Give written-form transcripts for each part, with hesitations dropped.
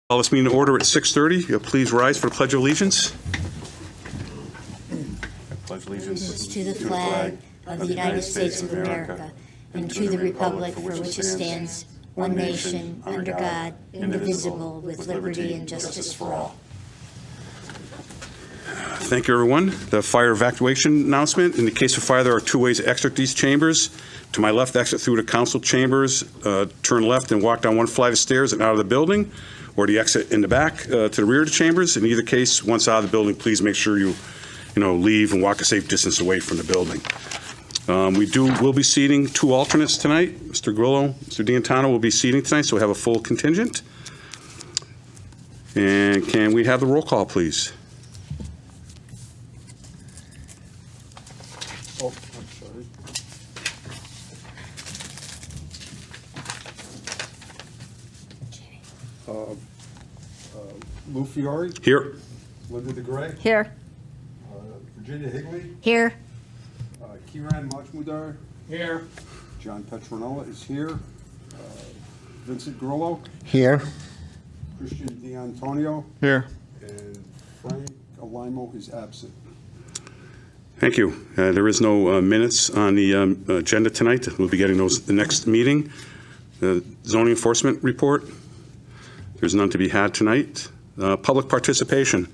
Call this meeting to order at 6:30. Please rise for the Pledge of Allegiance. I pledge allegiance To the flag of the United States of America and to the republic for which it stands, one nation, under God, indivisible, with liberty and justice for all. Thank you, everyone. The fire evacuation announcement. In the case of fire, there are two ways to exit these chambers. To my left, exit through the council chambers, turn left and walk down one flight of stairs and out of the building, or the exit in the back to the rear of the chambers. In either case, once out of the building, please make sure you leave and walk a safe distance away from the building. We'll be seating two alternates tonight. Mr. Grillo, Mr. D'Antano will be seating tonight, so we have a full contingent. And can we have the roll call, please? Oh, I'm sorry. Lou Fiore, Here. Linda DeGray, Here. Virginia Higley, Here. Kiran Majmudar, Here. John Petronella is here, Vincent Grillo, Here. Christian D'Antonio, Here. and Frank Alimo is absent. Thank you. There is no minutes on the agenda tonight. We'll be getting those the next meeting. The zoning enforcement report. There's none to be had tonight. Public participation.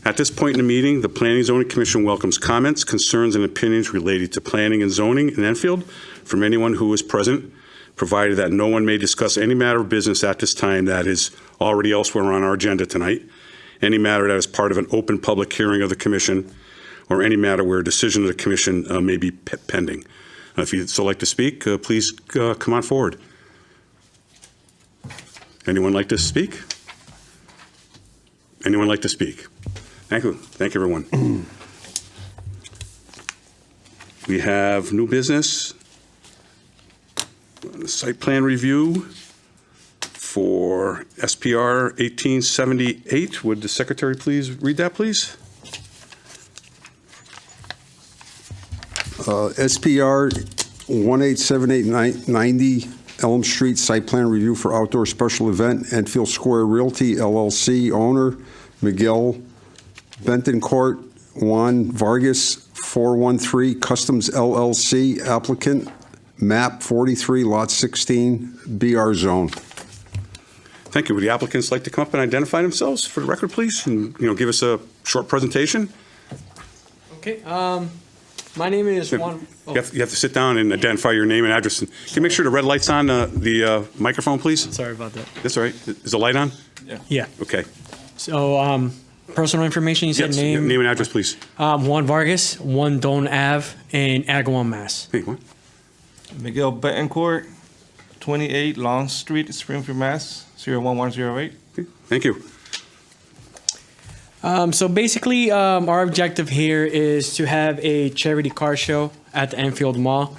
At this point in the meeting, the Planning and Zoning Commission welcomes comments, concerns, and opinions related to planning and zoning in Enfield from anyone who is present, provided that no one may discuss any matter of business at this time that is already elsewhere on our agenda tonight, any matter that is part of an open public hearing of the Commission, or any matter where a decision of the Commission may be pending. If you'd so like to speak, please come on forward. Anyone like to speak? Anyone like to speak? Thank you. Thank you, everyone. We have new business. Site plan review for SPR 1878. Would the secretary please read that, please? SPR 187890 Elm Street Site Plan Review for Outdoor Special Event, Enfield Square Realty LLC, owner Miguel Bentoncourt, Juan Vargas, 413 Customs LLC, applicant, map 43, lot 16, BR zone. Thank you. Would the applicants like to come up and identify themselves for the record, please? And, give us a short presentation? Okay. My name is Juan. You have to sit down and identify your name and address. Can you make sure the red light's on the microphone, please? Sorry about that. That's all right. Is the light on? Yeah. Okay. So, personal information. You said Yes, name. name and address, please. Juan Vargas, 1 Don Ave in Agawam, Mass. Hey, what? Miguel Betancourt, 28 Long Street, Springfield, Mass. 01108. Okay. Thank you. So basically, our objective here is to have a charity car show at the Enfield Mall.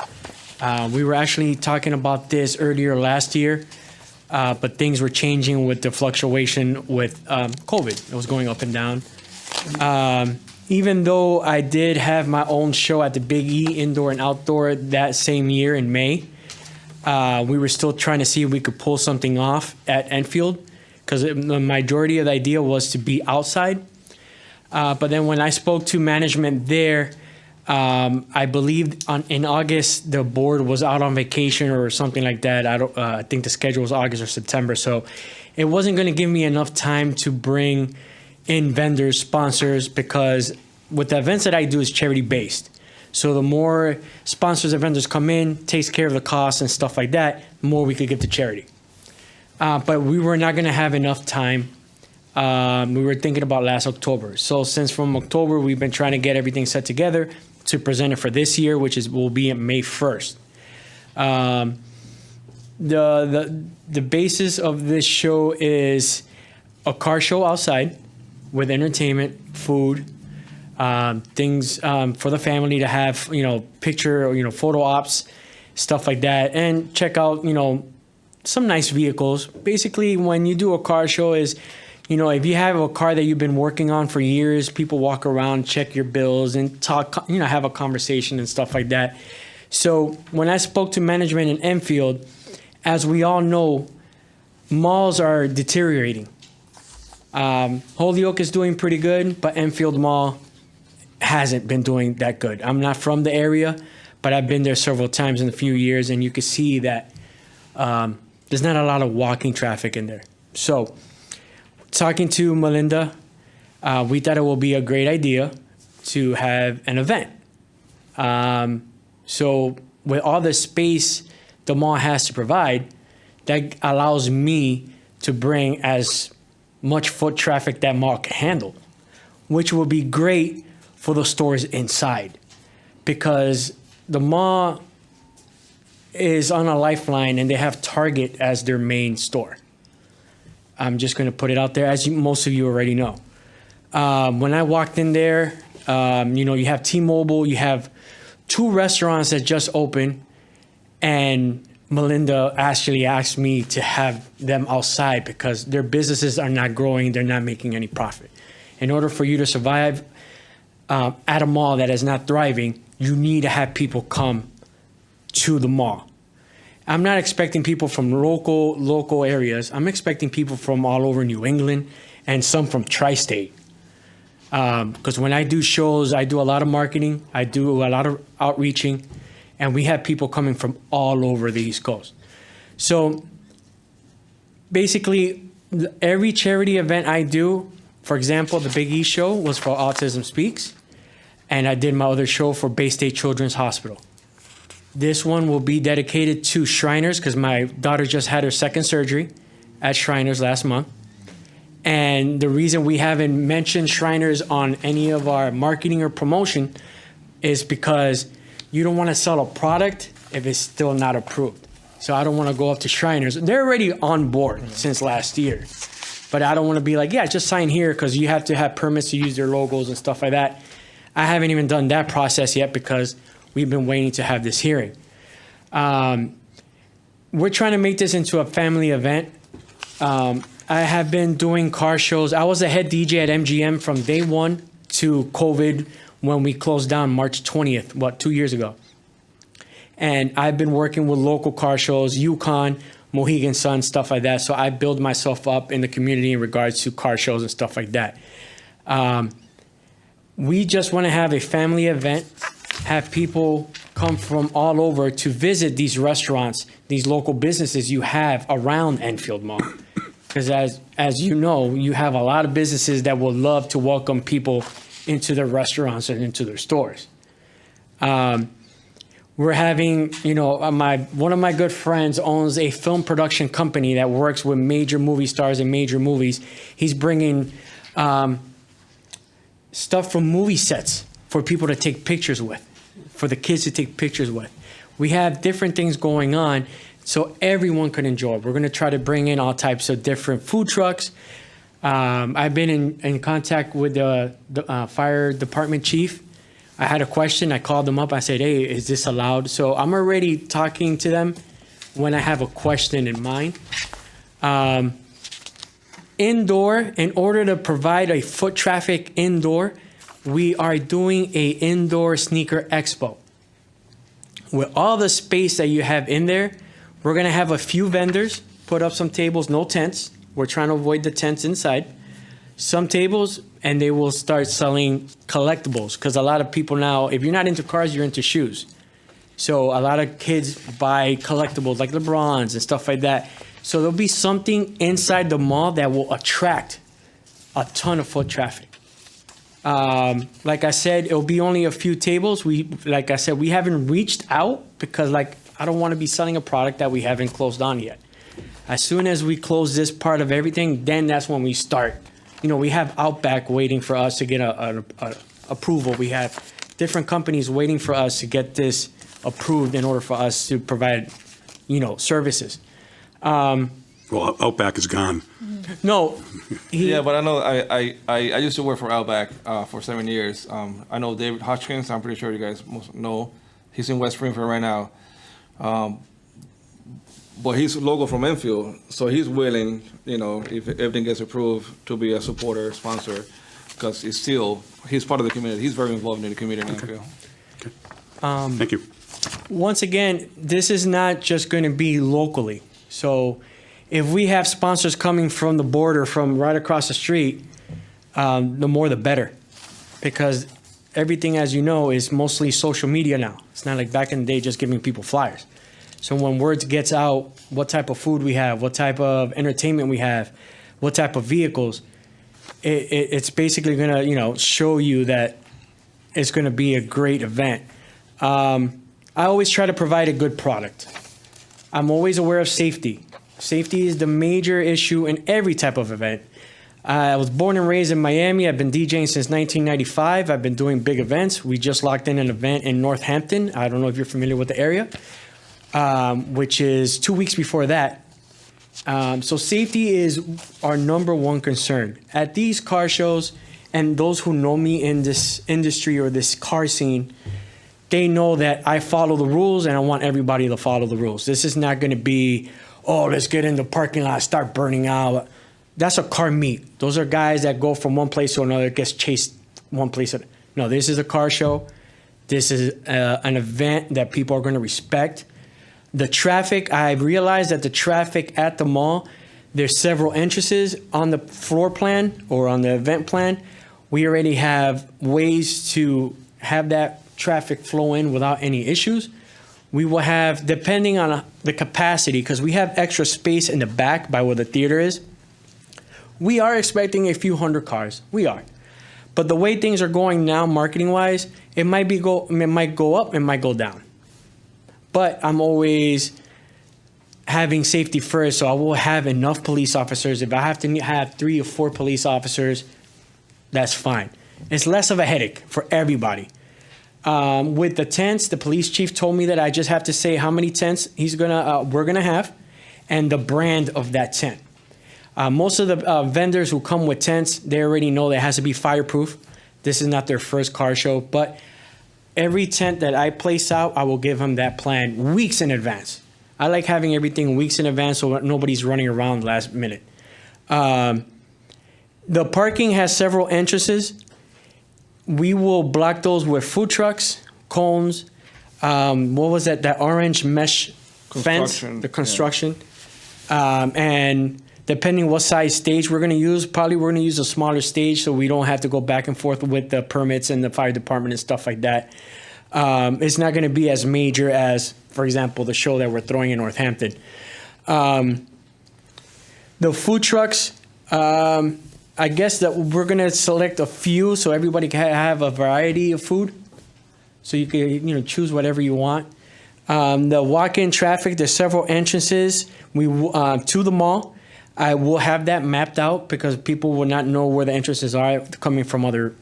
We were actually talking about this earlier last year, but things were changing with the fluctuation with COVID. It was going up and down. Even though I did have my own show at the Big E Indoor and Outdoor that same year in May, we were still trying to see if we could pull something off at Enfield, because the majority of the idea was to be outside. But then when I spoke to management there, I believe in August the board was out on vacation or something like that. I think the schedule was August or September, so it wasn't going to give me enough time to bring in vendors, sponsors, because with the events that I do is charity based. So the more sponsors and vendors come in, takes care of the costs and stuff like that, the more we could give to charity. But we were not going to have enough time. We were thinking about last October. So since from October, we've been trying to get everything set together to present it for this year, which will be on May 1st. The basis of this show is a car show outside with entertainment, food, things for the family to have, picture or, photo ops, stuff like that, and check out, some nice vehicles. Basically, when you do a car show is, if you have a car that you've been working on for years, people walk around, check your bills, and talk, have a conversation and stuff like that. So when I spoke to management in Enfield, as we all know, malls are deteriorating. Holyoke is doing pretty good, but Enfield Mall hasn't been doing that good. I'm not from the area, but I've been there several times in a few years, and you can see that there's not a lot of walking traffic in there. So, talking to Melinda, we thought it would be a great idea to have an event. So, with all the space the mall has to provide, that allows me to bring as much foot traffic that mall can handle, which will be great for the stores inside, because the mall is on a lifeline and they have Target as their main store. I'm just going to put it out there, as most of you already know. When I walked in there, you have T-Mobile, you have 2 restaurants that just opened, and Melinda actually asked me to have them outside because their businesses are not growing, they're not making any profit. In order for you to survive at a mall that is not thriving, you need to have people come to the mall. I'm not expecting people from local areas. I'm expecting people from all over New England and some from tri-state. Because when I do shows, I do a lot of marketing, I do a lot of outreaching, and we have people coming from all over the East Coast. So basically, every charity event I do, for example, the Big E show was for Autism Speaks, and I did my other show for Bay State Children's Hospital. This one will be dedicated to Shriners because my daughter just had her second surgery at Shriners last month. And the reason we haven't mentioned Shriners on any of our marketing or promotion is because you don't want to sell a product if it's still not approved. So I don't want to go up to Shriners. They're already on board since last year. But I don't want to be like, yeah, just sign here because you have to have permits to use their logos and stuff like that. I haven't even done that process yet because we've been waiting to have this hearing. We're trying to make this into a family event. I have been doing car shows. I was a head DJ at MGM from day one to COVID when we closed down March 20th, 2 years ago. And I've been working with local car shows, Yukon, Mohegan Sun, stuff like that. So I build myself up in the community in regards to car shows and stuff like that. We just want to have a family event, have people come from all over to visit these restaurants, these local businesses you have around Enfield Mall. Because as you know, you have a lot of businesses that would love to welcome people into their restaurants and into their stores. We're having, one of my good friends owns a film production company that works with major movie stars and major movies. He's bringing stuff from movie sets for people to take pictures with, for the kids to take pictures with. We have different things going on so everyone can enjoy. We're going to try to bring in all types of different food trucks. I've been in contact with the fire department chief. I had a question. I called them up. I said, hey, is this allowed? So I'm already talking to them when I have a question in mind. Indoor, in order to provide a foot traffic indoor, we are doing a indoor sneaker expo. With all the space that you have in there, we're going to have a few vendors put up some tables, no tents. We're trying to avoid the tents inside. Some tables, and they will start selling collectibles because a lot of people now, if you're not into cars, you're into shoes. So a lot of kids buy collectibles like LeBrons and stuff like that. So there'll be something inside the mall that will attract a ton of foot traffic. Like I said, it'll be only a few tables. We haven't reached out because I don't want to be selling a product that we haven't closed on yet. As soon as we close this part of everything, then that's when we start. We have Outback waiting for us to get an approval. We have different companies waiting for us to get this approved in order for us to provide, services. Well, Outback is gone. No. Yeah, but I know I used to work for Outback for 7 years. I know David Hodgkins. I'm pretty sure you guys most know. He's in West Springfield right now. But he's local from Enfield, so he's willing, if everything gets approved, to be a supporter, sponsor, because he's part of the community. He's very involved in the community in Enfield. Okay. Thank you. Once again, this is not just going to be locally. So if we have sponsors coming from the border, from right across the street, the more the better. Because everything, as you know, is mostly social media now. It's not like back in the day just giving people flyers. So when words gets out, what type of food we have, what type of entertainment we have, what type of vehicles, it's basically going to, show you that it's going to be a great event. I always try to provide a good product. I'm always aware of safety. Safety is the major issue in every type of event. I was born and raised in Miami. I've been DJing since 1995. I've been doing big events. We just locked in an event in Northampton. I don't know if you're familiar with the area, which is 2 weeks before that. So safety is our number one concern. At these car shows, and those who know me in this industry or this car scene, they know that I follow the rules and I want everybody to follow the rules. This is not going to be, oh, let's get in the parking lot, start burning out. That's a car meet. Those are guys that go from one place to another, gets chased one place. No, this is a car show. This is an event that people are going to respect. The traffic, I realized that the traffic at the mall, there's several entrances on the floor plan or on the event plan. We already have ways to have that traffic flow in without any issues. We will have, depending on the capacity, because we have extra space in the back by where the theater is, we are expecting a few hundred cars. We are. But the way things are going now, marketing-wise, it might go up, it might go down. But I'm always having safety first, so I will have enough police officers. If I have to have 3 or 4 police officers, that's fine. It's less of a headache for everybody. With the tents, the police chief told me that I just have to say how many tents we're gonna have, and the brand of that tent. Most of the vendors who come with tents, they already know that it has to be fireproof. This is not their first car show, but every tent that I place out, I will give them that plan weeks in advance. I like having everything weeks in advance so nobody's running around last minute. The parking has several entrances. We will block those with food trucks, cones. What was that? That orange mesh fence, the construction. Yeah. And depending what size stage we're going to use, probably we're going to use a smaller stage so we don't have to go back and forth with the permits and the fire department and stuff like that. It's not going to be as major as, for example, the show that we're throwing in Northampton. The food trucks, I guess that we're going to select a few so everybody can have a variety of food. So you can choose whatever you want. The walk-in traffic, there's several entrances to the mall. I will have that mapped out because people will not know where the entrances are coming from other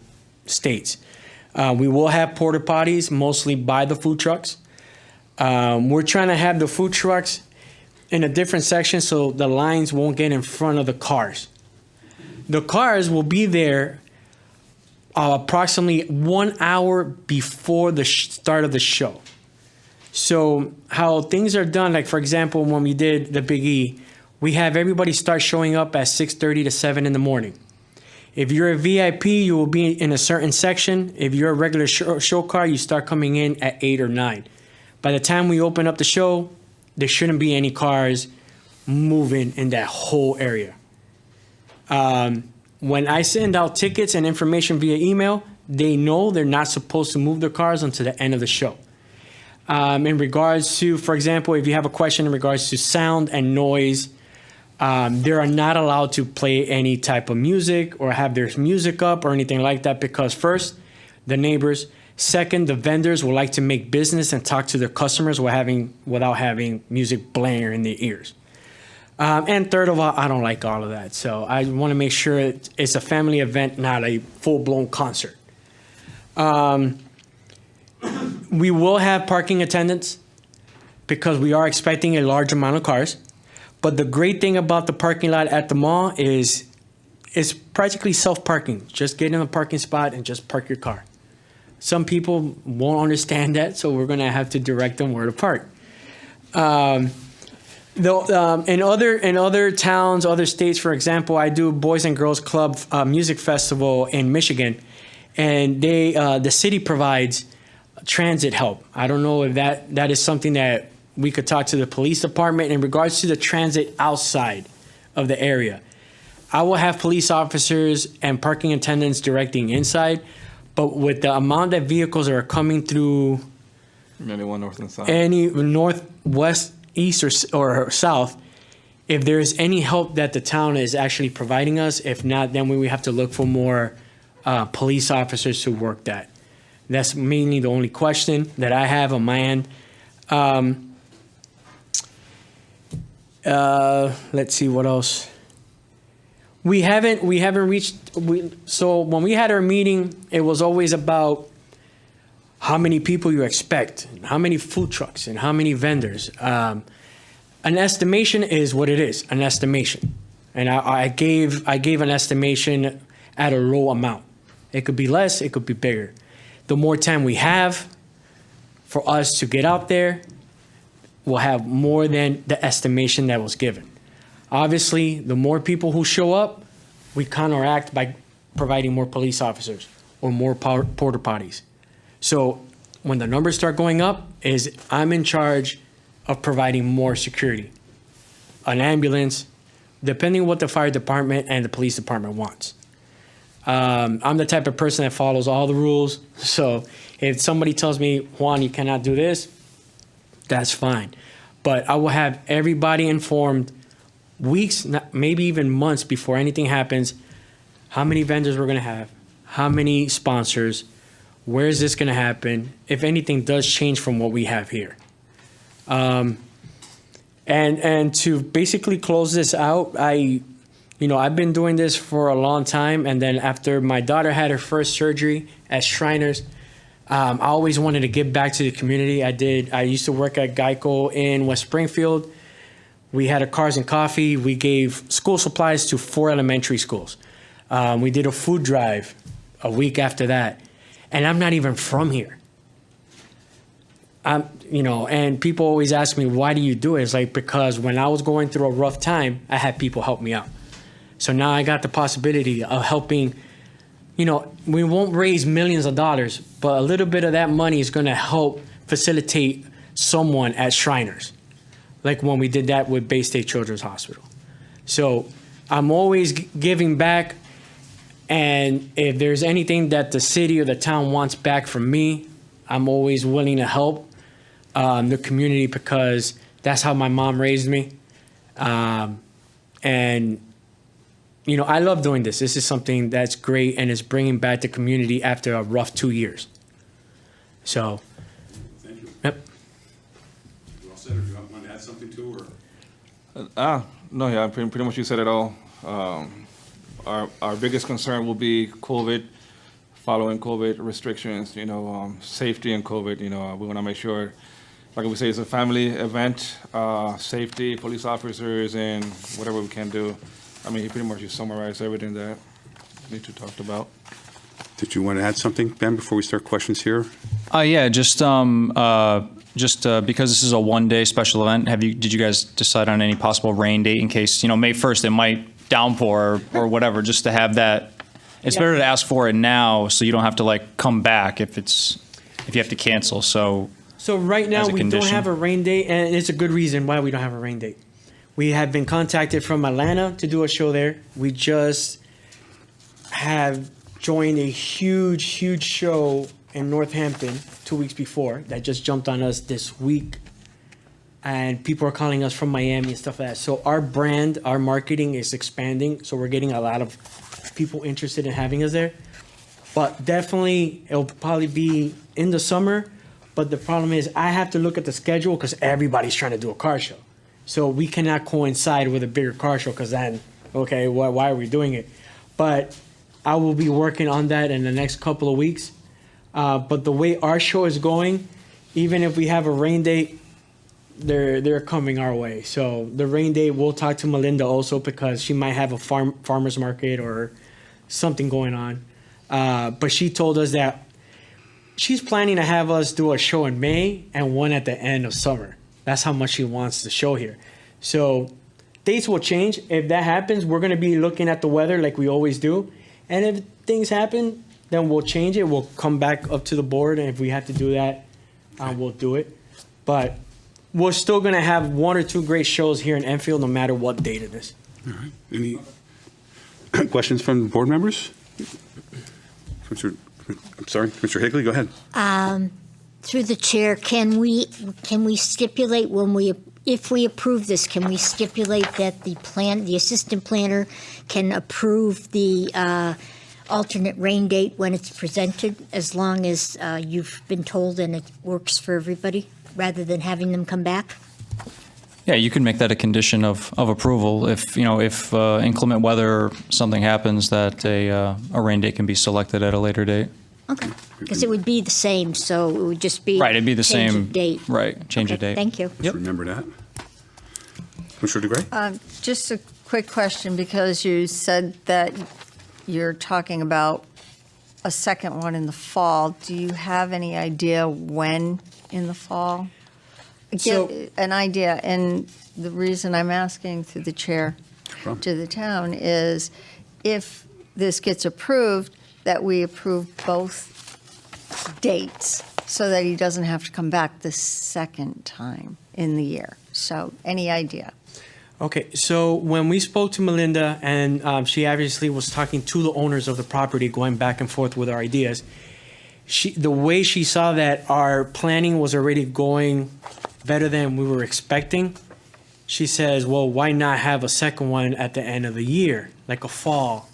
states. We will have porta potties, mostly by the food trucks. We're trying to have the food trucks in a different section so the lines won't get in front of the cars. The cars will be there approximately 1 hour before the start of the show. So how things are done, like for example, when we did the Big E, we have everybody start showing up at 6:30 to 7 in the morning. If you're a VIP, you will be in a certain section. If you're a regular show car, you start coming in at 8 or 9. By the time we open up the show, there shouldn't be any cars moving in that whole area. When I send out tickets and information via email, they know they're not supposed to move their cars until the end of the show. In regards to, for example, if you have a question in regards to sound and noise, they are not allowed to play any type of music or have their music up or anything like that because first, the neighbors. Second, the vendors would like to make business and talk to their customers without having music blaring in their ears. And third of all, I don't like all of that. So I want to make sure it's a family event, not a full-blown concert. We will have parking attendants because we are expecting a large amount of cars. But the great thing about the parking lot at the mall is it's practically self-parking. Just get in a parking spot and just park your car. Some people won't understand that, so we're going to have to direct them where to park. In other towns, other states, for example, I do Boys and Girls Club Music Festival in Michigan, and the city provides transit help. I don't know if that is something that we could talk to the police department in regards to the transit outside of the area. I will have police officers and parking attendants directing inside, but with the amount of vehicles that are coming through Anyone north and south. any north, west, east, or south, if there's any help that the town is actually providing us, if not, then we have to look for more police officers to work that. That's mainly the only question that I have on my end. Let's see what else. We haven't reached. So when we had our meeting, it was always about how many people you expect, and how many food trucks, and how many vendors. An estimation is what it is, an estimation, and I gave an estimation at a low amount. It could be less, it could be bigger. The more time we have for us to get out there, we'll have more than the estimation that was given. Obviously, the more people who show up, we counteract by providing more police officers or more porta potties. So when the numbers start going up, I'm in charge of providing more security. An ambulance, depending on what the fire department and the police department wants. I'm the type of person that follows all the rules. So if somebody tells me, Juan, you cannot do this, that's fine. But I will have everybody informed weeks, maybe even months before anything happens, how many vendors we're going to have, how many sponsors, where is this going to happen, if anything does change from what we have here. And to basically close this out, I've been doing this for a long time, and then after my daughter had her first surgery at Shriners, I always wanted to give back to the community. I used to work at Geico in West Springfield. We had a Cars and Coffee. We gave school supplies to 4 elementary schools. We did a food drive a week after that. And I'm not even from here. And people always ask me, why do you do it? It's like, because when I was going through a rough time, I had people help me out. So now I got the possibility of helping. We won't raise millions of dollars, but a little bit of that money is going to help facilitate someone at Shriners, like when we did that with Bay State Children's Hospital. So I'm always giving back, and if there's anything that the city or the town wants back from me, I'm always willing to help the community, because that's how my mom raised me. I love doing this. This is something that's great, and it's bringing back the community after a rough 2 years. So, Thank you. yep. You all said, or do you want to add something too, or? No, yeah, pretty much you said it all. Our biggest concern will be COVID, following COVID restrictions, safety and COVID. We want to make sure, like we say, it's a family event, safety, police officers, and whatever we can do. He pretty much just summarized everything that we need to talk about. Did you want to add something, Ben, before we start questions here? Yeah, just because this is a one-day special event, did you guys decide on any possible rain date in case, May 1st it might downpour or whatever, just to have that? It's better to ask for it now so you don't have to come back if you have to cancel. So right now as a we don't condition. have a rain date, and it's a good reason why we don't have a rain date. We have been contacted from Atlanta to do a show there. We just have joined a huge show in Northampton 2 weeks before that just jumped on us this week. And people are calling us from Miami and stuff like that. So our brand, our marketing is expanding. So we're getting a lot of people interested in having us there. But definitely, it'll probably be in the summer. But the problem is I have to look at the schedule because everybody's trying to do a car show. So we cannot coincide with a bigger car show, because then, okay, why are we doing it? But I will be working on that in the next couple of weeks. But the way our show is going, even if we have a rain date, they're coming our way. So the rain date, we'll talk to Melinda also, because she might have a farmer's market or something going on. But she told us that she's planning to have us do a show in May and one at the end of summer. That's how much she wants the show here. So dates will change. If that happens, we're going to be looking at the weather like we always do. And if things happen, then we'll change it. We'll come back up to the board. And if we have to do that, we'll do it. But we're still gonna have 1 or 2 great shows here in Enfield, no matter what date it is. Any questions from board members? Mr. Higley, go ahead. Through the chair, can we stipulate if we approve this, can we stipulate that the assistant planner can approve the alternate rain date when it's presented, as long as you've been told and it works for everybody, rather than having them come back? Yeah, you can make that a condition of approval if, if inclement weather or something happens, that a rain date can be selected at a later date. Okay, because it would be the same, so it would just be. Right, it'd be the change same. of date. Right, change of Okay, date. Thank you. Just remember that. Commissioner DeGray? Just a quick question, because you said that you're talking about a second one in the fall. Do you have any idea when in the fall? So- Get an idea, and the reason I'm asking through the chair problem. to the town is if this gets approved, that we approve both dates so that he doesn't have to come back the second time in the year. So any idea? Okay, so when we spoke to Melinda, and she obviously was talking to the owners of the property, going back and forth with our ideas, the way she saw that our planning was already going better than we were expecting, she says, well, why not have a second one at the end of the year, like a fall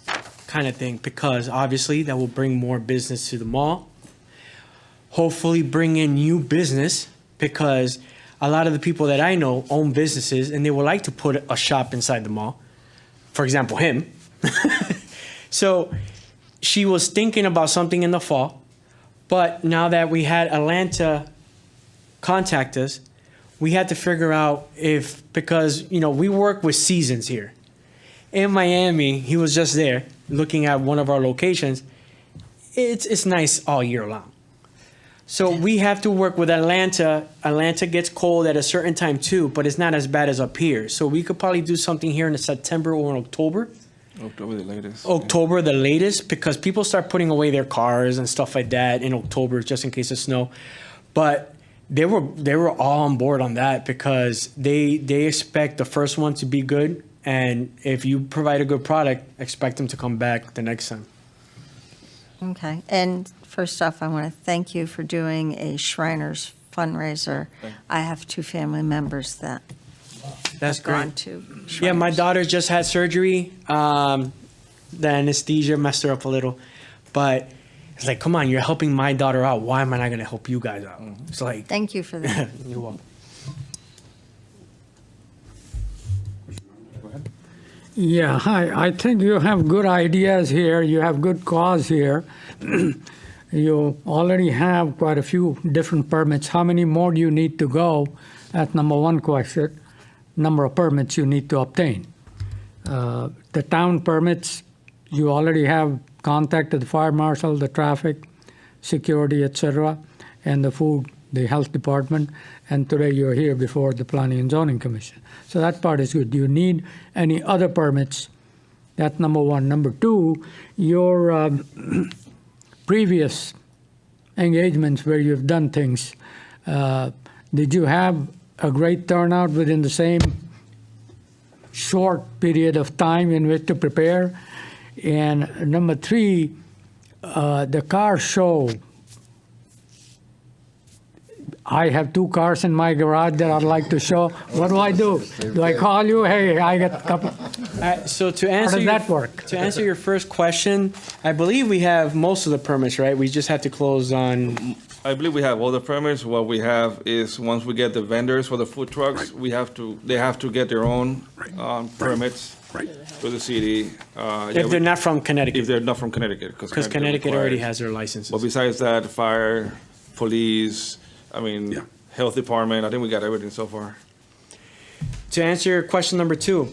kind of thing? Because obviously that will bring more business to the mall, hopefully bring in new business, because a lot of the people that I know own businesses and they would like to put a shop inside the mall. For example, him. So she was thinking about something in the fall, but now that we had Atlanta contact us, we had to figure out because we work with seasons here. In Miami, he was just there looking at one of our locations. It's nice all year long. So we have to work with Atlanta. Atlanta gets cold at a certain time too, but it's not as bad as up here. So we could probably do something here in September or in October. October the latest. October the latest, because people start putting away their cars and stuff like that in October, just in case of snow. But they were all on board on that, because they expect the first one to be good, and if you provide a good product, expect them to come back the next time. Okay. And first off, I want to thank you for doing a Shriners fundraiser. I have 2 family members that That's have gone great. to Shriners. Yeah, my daughter just had surgery. The anesthesia messed her up a little, but it's like, come on, you're helping my daughter out. Why am I not going to help you guys out? It's like, Thank you for that. you're welcome. Yeah, hi. I think you have good ideas here. You have good cause here. You already have quite a few different permits. How many more do you need to go? That's number one question. Number of permits you need to obtain. The town permits, you already have contacted the fire marshal, the traffic, security, etc., and the food, the health department, and today you're here before the Planning and Zoning Commission. So that part is good. Do you need any other permits? That's number one. Number two, your previous engagements where you've done things, did you have a great turnout within the same short period of time in which to prepare? And number three, the car show. I have 2 cars in my garage that I'd like to show. What do I do? Do I call you? Hey, I got a couple. So to answer does your, that work? To answer your first question, I believe we have most of the permits, right? We just have to close on. I believe we have all the permits. What we have is, once we get the vendors for the food trucks, they have to get their own permits Right. through the city. If they're not from Connecticut, If they're not from Connecticut. because Connecticut already requires- has their licenses. But besides that, fire, police, Yeah. health department, I think we got everything so far. To answer your question number 2,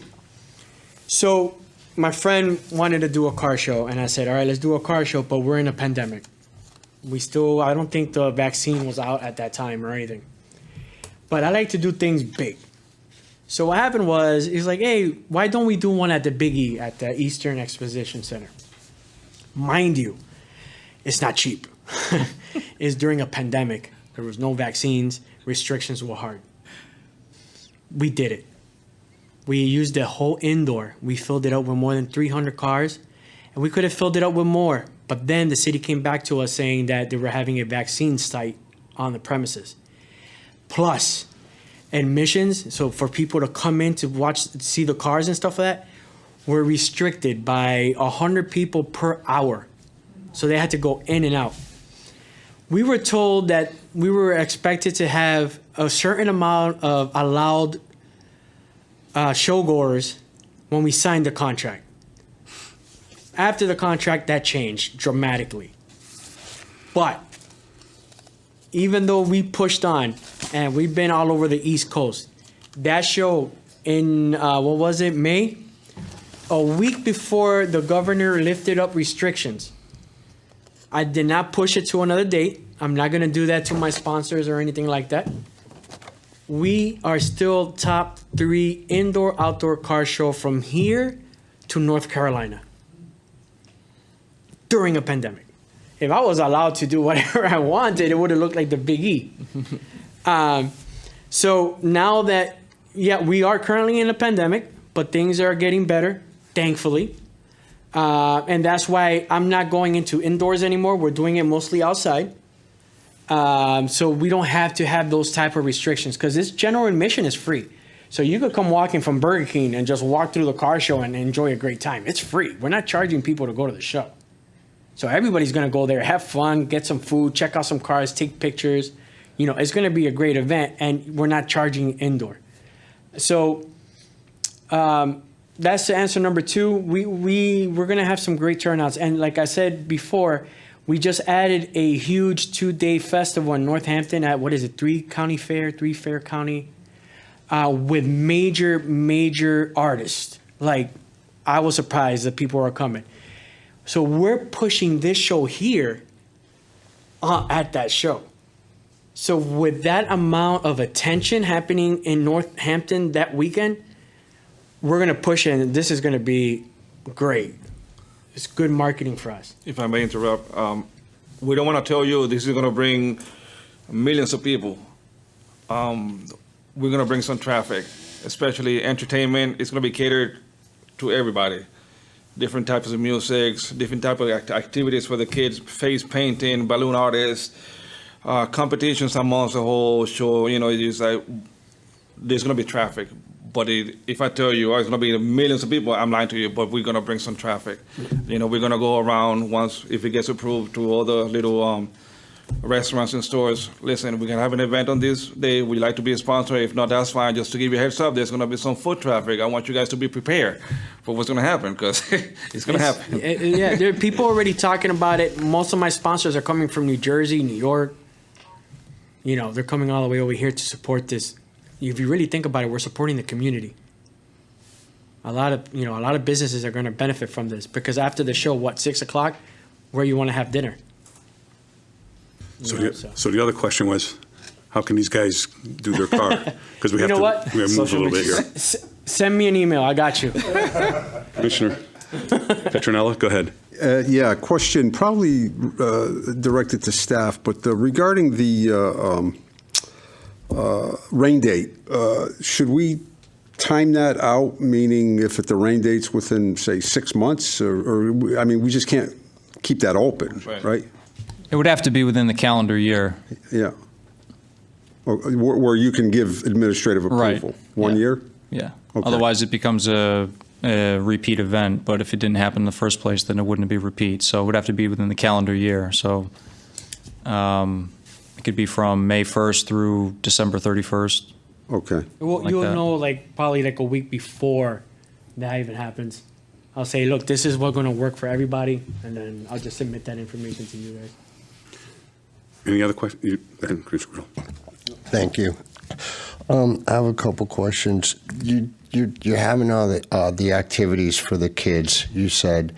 so my friend wanted to do a car show, and I said, all right, let's do a car show, but we're in a pandemic. I don't think the vaccine was out at that time or anything. But I like to do things big. So what happened was, he's like, hey, why don't we do one at the Biggie at the Eastern Exposition Center? Mind you, it's not cheap. It's during a pandemic. There was no vaccines. Restrictions were hard. we did it. We used the whole indoor. We filled it up with more than 300 cars, and we could have filled it up with more. But then the city came back to us saying that they were having a vaccine site on the premises. Plus, admissions, so for people to come in to see the cars and stuff like that, were restricted by 100 people per hour. So they had to go in and out. We were told that we were expected to have a certain amount of allowed showgoers when we signed the contract. After the contract, that changed dramatically. But even though we pushed on and we've been all over the East Coast, that show in, May? A week before the governor lifted up restrictions, I did not push it to another date. I'm not going to do that to my sponsors or anything like that. We are still top 3 indoor-outdoor car show from here to North Carolina during a pandemic. If I was allowed to do whatever I wanted, it would have looked like the Big E. So now that, we are currently in a pandemic, but things are getting better, thankfully. And that's why I'm not going into indoors anymore. We're doing it mostly outside. So we don't have to have those type of restrictions because this general admission is free. So you could come walking from Burger King and just walk through the car show and enjoy a great time. It's free. We're not charging people to go to the show. So everybody's going to go there, have fun, get some food, check out some cars, take pictures. It's going to be a great event, and we're not charging indoor. So that's the answer number 2. We're going to have some great turnouts. And like I said before, we just added a huge 2-day festival in Northampton at, 3 Fair County, with major artists. Like, I was surprised that people are coming. So we're pushing this show here at that show. So with that amount of attention happening in Northampton that weekend, we're going to push it, and this is going to be great. It's good marketing for us. If I may interrupt, we don't want to tell you this is going to bring millions of people. We're going to bring some traffic, especially entertainment. It's going to be catered to everybody. Different types of music, different type of activities for the kids, face painting, balloon artists, competitions amongst the whole show. It's like there's going to be traffic. But if I tell you, it's going to be millions of people, I'm lying to you, but we're going to bring some traffic. We're going to go around once, if it gets approved, to all the little restaurants and stores. Listen, we can have an event on this day. We'd like to be a sponsor. If not, that's fine. Just to give you a heads up, there's going to be some foot traffic. I want you guys to be prepared for what's going to happen, because it's going to happen. Yeah, there are people already talking about it. Most of my sponsors are coming from New Jersey, New York. They're coming all the way over here to support this. If you really think about it, we're supporting the community. A lot of businesses are going to benefit from this, because after the show, 6:00, where you want to have dinner? So the other question was, how can these guys do their car? Because we have You know to what? we have to move a little bit here. Send me an email. I got you. Commissioner Petronella, go ahead. Question probably directed to staff, but regarding the rain date, should we time that out, meaning if the rain date's within, say, 6 months, or we just can't keep that open, right? It would have to be within the calendar year. Yeah. Or where you can give administrative approval. Right. 1 year? Yeah. Okay. Otherwise, it becomes a repeat event. But if it didn't happen in the first place, then it wouldn't be a repeat. So it would have to be within the calendar year. So it could be from May 1st through December 31st. Okay. Well, Like you'll that. know probably a week before that even happens. I'll say, look, this is what's going to work for everybody, and then I'll just submit that information to you guys. Any other questions? Go ahead, Commissioner Grill. Thank you. I have a couple questions. You're having all the activities for the kids. You said,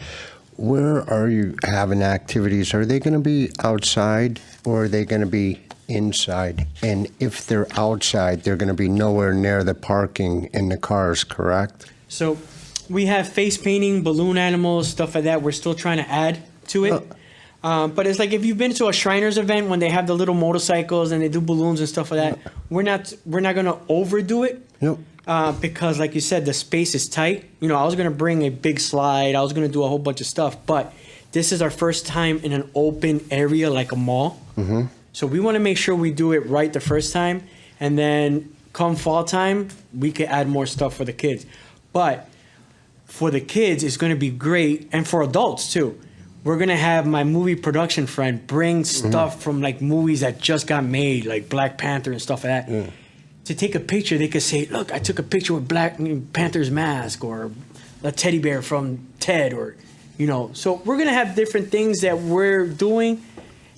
where are you having activities? Are they going to be outside, or are they going to be inside? And if they're outside, they're going to be nowhere near the parking in the cars, correct? So we have face painting, balloon animals, stuff like that. We're still trying to add to it. But it's like if you've been to a Shriners event when they have the little motorcycles and they do balloons and stuff like that, we're not going to overdo it, Yep. Because, like you said, the space is tight. You know, I was gonna bring a big slide. I was gonna do a whole bunch of stuff, but this is our first time in an open area like a mall. Mm-hmm. So we want to make sure we do it right the first time, and then come fall time, we can add more stuff for the kids. But for the kids, it's going to be great, and for adults too. We're going to have my movie production friend bring stuff from like movies that just got made, like Black Panther and stuff like that. To take a picture, they could say, "Look, I took a picture with Black Panther's mask, or a teddy bear from Ted," or you know. So we're going to have different things that we're doing,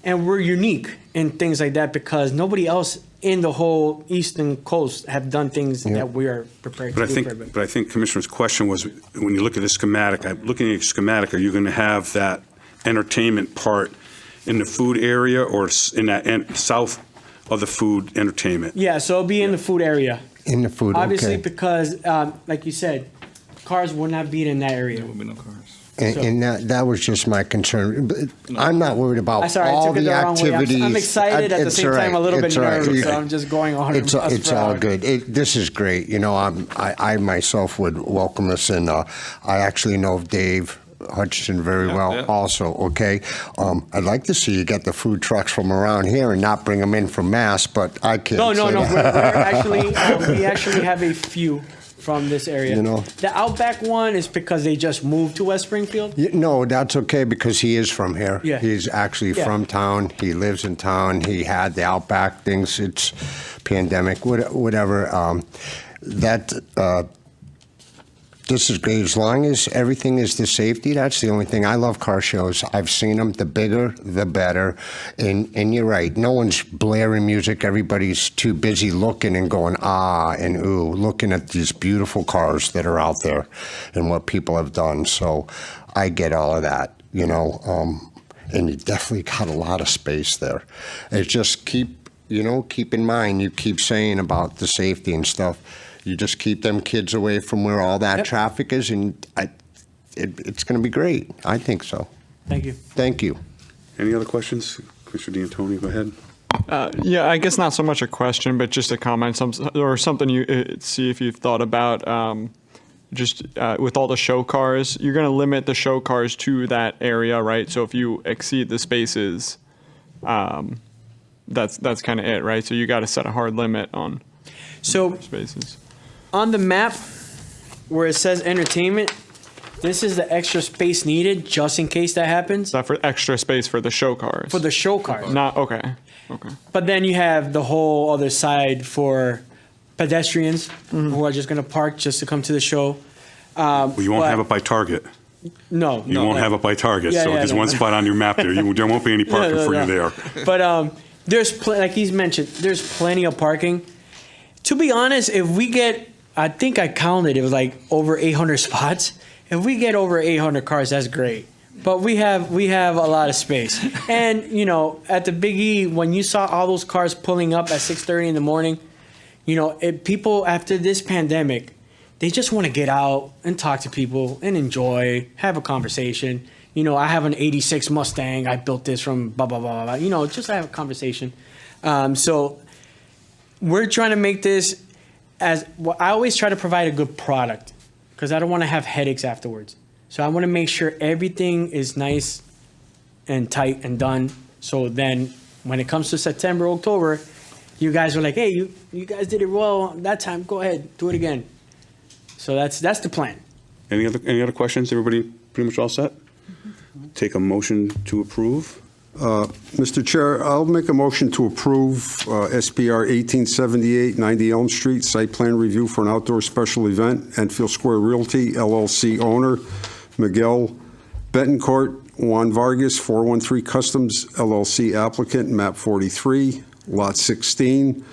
and we're unique in things like that because nobody else in the whole Eastern Coast have done things that we are prepared to do for everybody. But I think Commissioner's question was, when you look at the schematic, I'm looking at your schematic, are you going to have that entertainment part in the food area or in that south of the food entertainment? Yeah, so it'll be in the food area. In the food, Obviously, okay. because, like you said, cars will not be in that area. There will be no cars. And that was just my concern. But I'm not worried about I'm sorry, I all took it the the wrong way. activities. I'm excited at the It's same all time, a little bit It's all right. nervous, so I'm just going on. It's all good. This is great. You know, I myself would welcome this, and I actually know Dave Hutchinson very well yeah. also, okay? I'd like to see you get the food trucks from around here and not bring them in from Mass, but I can't No. say that. We're actually, we actually have a few from this area. You know. The Outback one is because they just moved to West Springfield. No, that's okay because he is from here. Yeah. He's actually Yeah. from town. He lives in town. He had the Outback things. It's pandemic, whatever. This is great. As long as everything is the safety, that's the only thing. I love car shows. I've seen them. The bigger, the better. And you're right. No one's blaring music. Everybody's too busy looking and going, ah, and ooh, looking at these beautiful cars that are out there and what people have done. So I get all of that, you know. And you definitely got a lot of space there. It's just keep in mind, you keep saying about the safety and stuff. You just keep them kids away from where all that traffic is, and it's going to be great. I think so. Thank you. Thank you. Any other questions? Commissioner D'Antoni, go ahead. Yeah, I guess not so much a question, but just a comment, or something you see if you've thought about. With all the show cars, you're going to limit the show cars to that area, right? So if you exceed the spaces, that's kind of it, right? So you got to set a hard limit on spaces. On the map where it says entertainment, this is the extra space needed just in case that happens. Is that for extra space for the show cars? For the show cars. Not okay. But then you have the whole other side for pedestrians who are just going to park just to come to the show. Well, you won't have it by Target. No. You won't have it by Target, so there's one spot on your map there. There won't be any parking for you there. But there's, like he's mentioned, there's plenty of parking. To be honest, if we get, I think I counted, it was like over 800 spots. If we get over 800 cars, that's great. But we have a lot of space. And, you know, at the Big E, when you saw all those cars pulling up at 6:30 in the morning, you know, people after this pandemic, they just want to get out and talk to people and enjoy, have a conversation. You know, I have an 86 Mustang. I built this from blah, blah, blah, blah. You know, just have a conversation. So we're trying to make this I always try to provide a good product because I don't want to have headaches afterwards. So I want to make sure everything is nice and tight and done. So then when it comes to September, October, you guys are like, hey, you guys did it well that time. Go ahead, do it again. So that's the plan. Any other questions? Everybody pretty much all set? Take a motion to approve. Mr. Chair, I'll make a motion to approve SPR 1878, 90 Elm Street, site plan review for an outdoor special event, Enfield Square Realty, LLC owner, Miguel Betancourt, Juan Vargas, 413 Customs, LLC applicant, map 43, lot 16,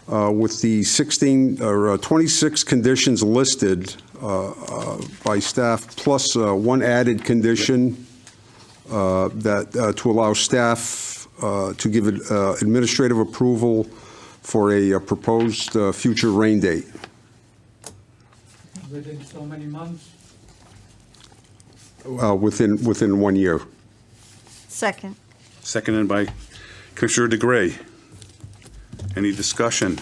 with the 26 conditions listed by staff, plus one added condition that to allow staff to give administrative approval for a proposed future rain date. Within so many months? Within 1 year. Second. Seconded by Commissioner DeGray. Any discussion?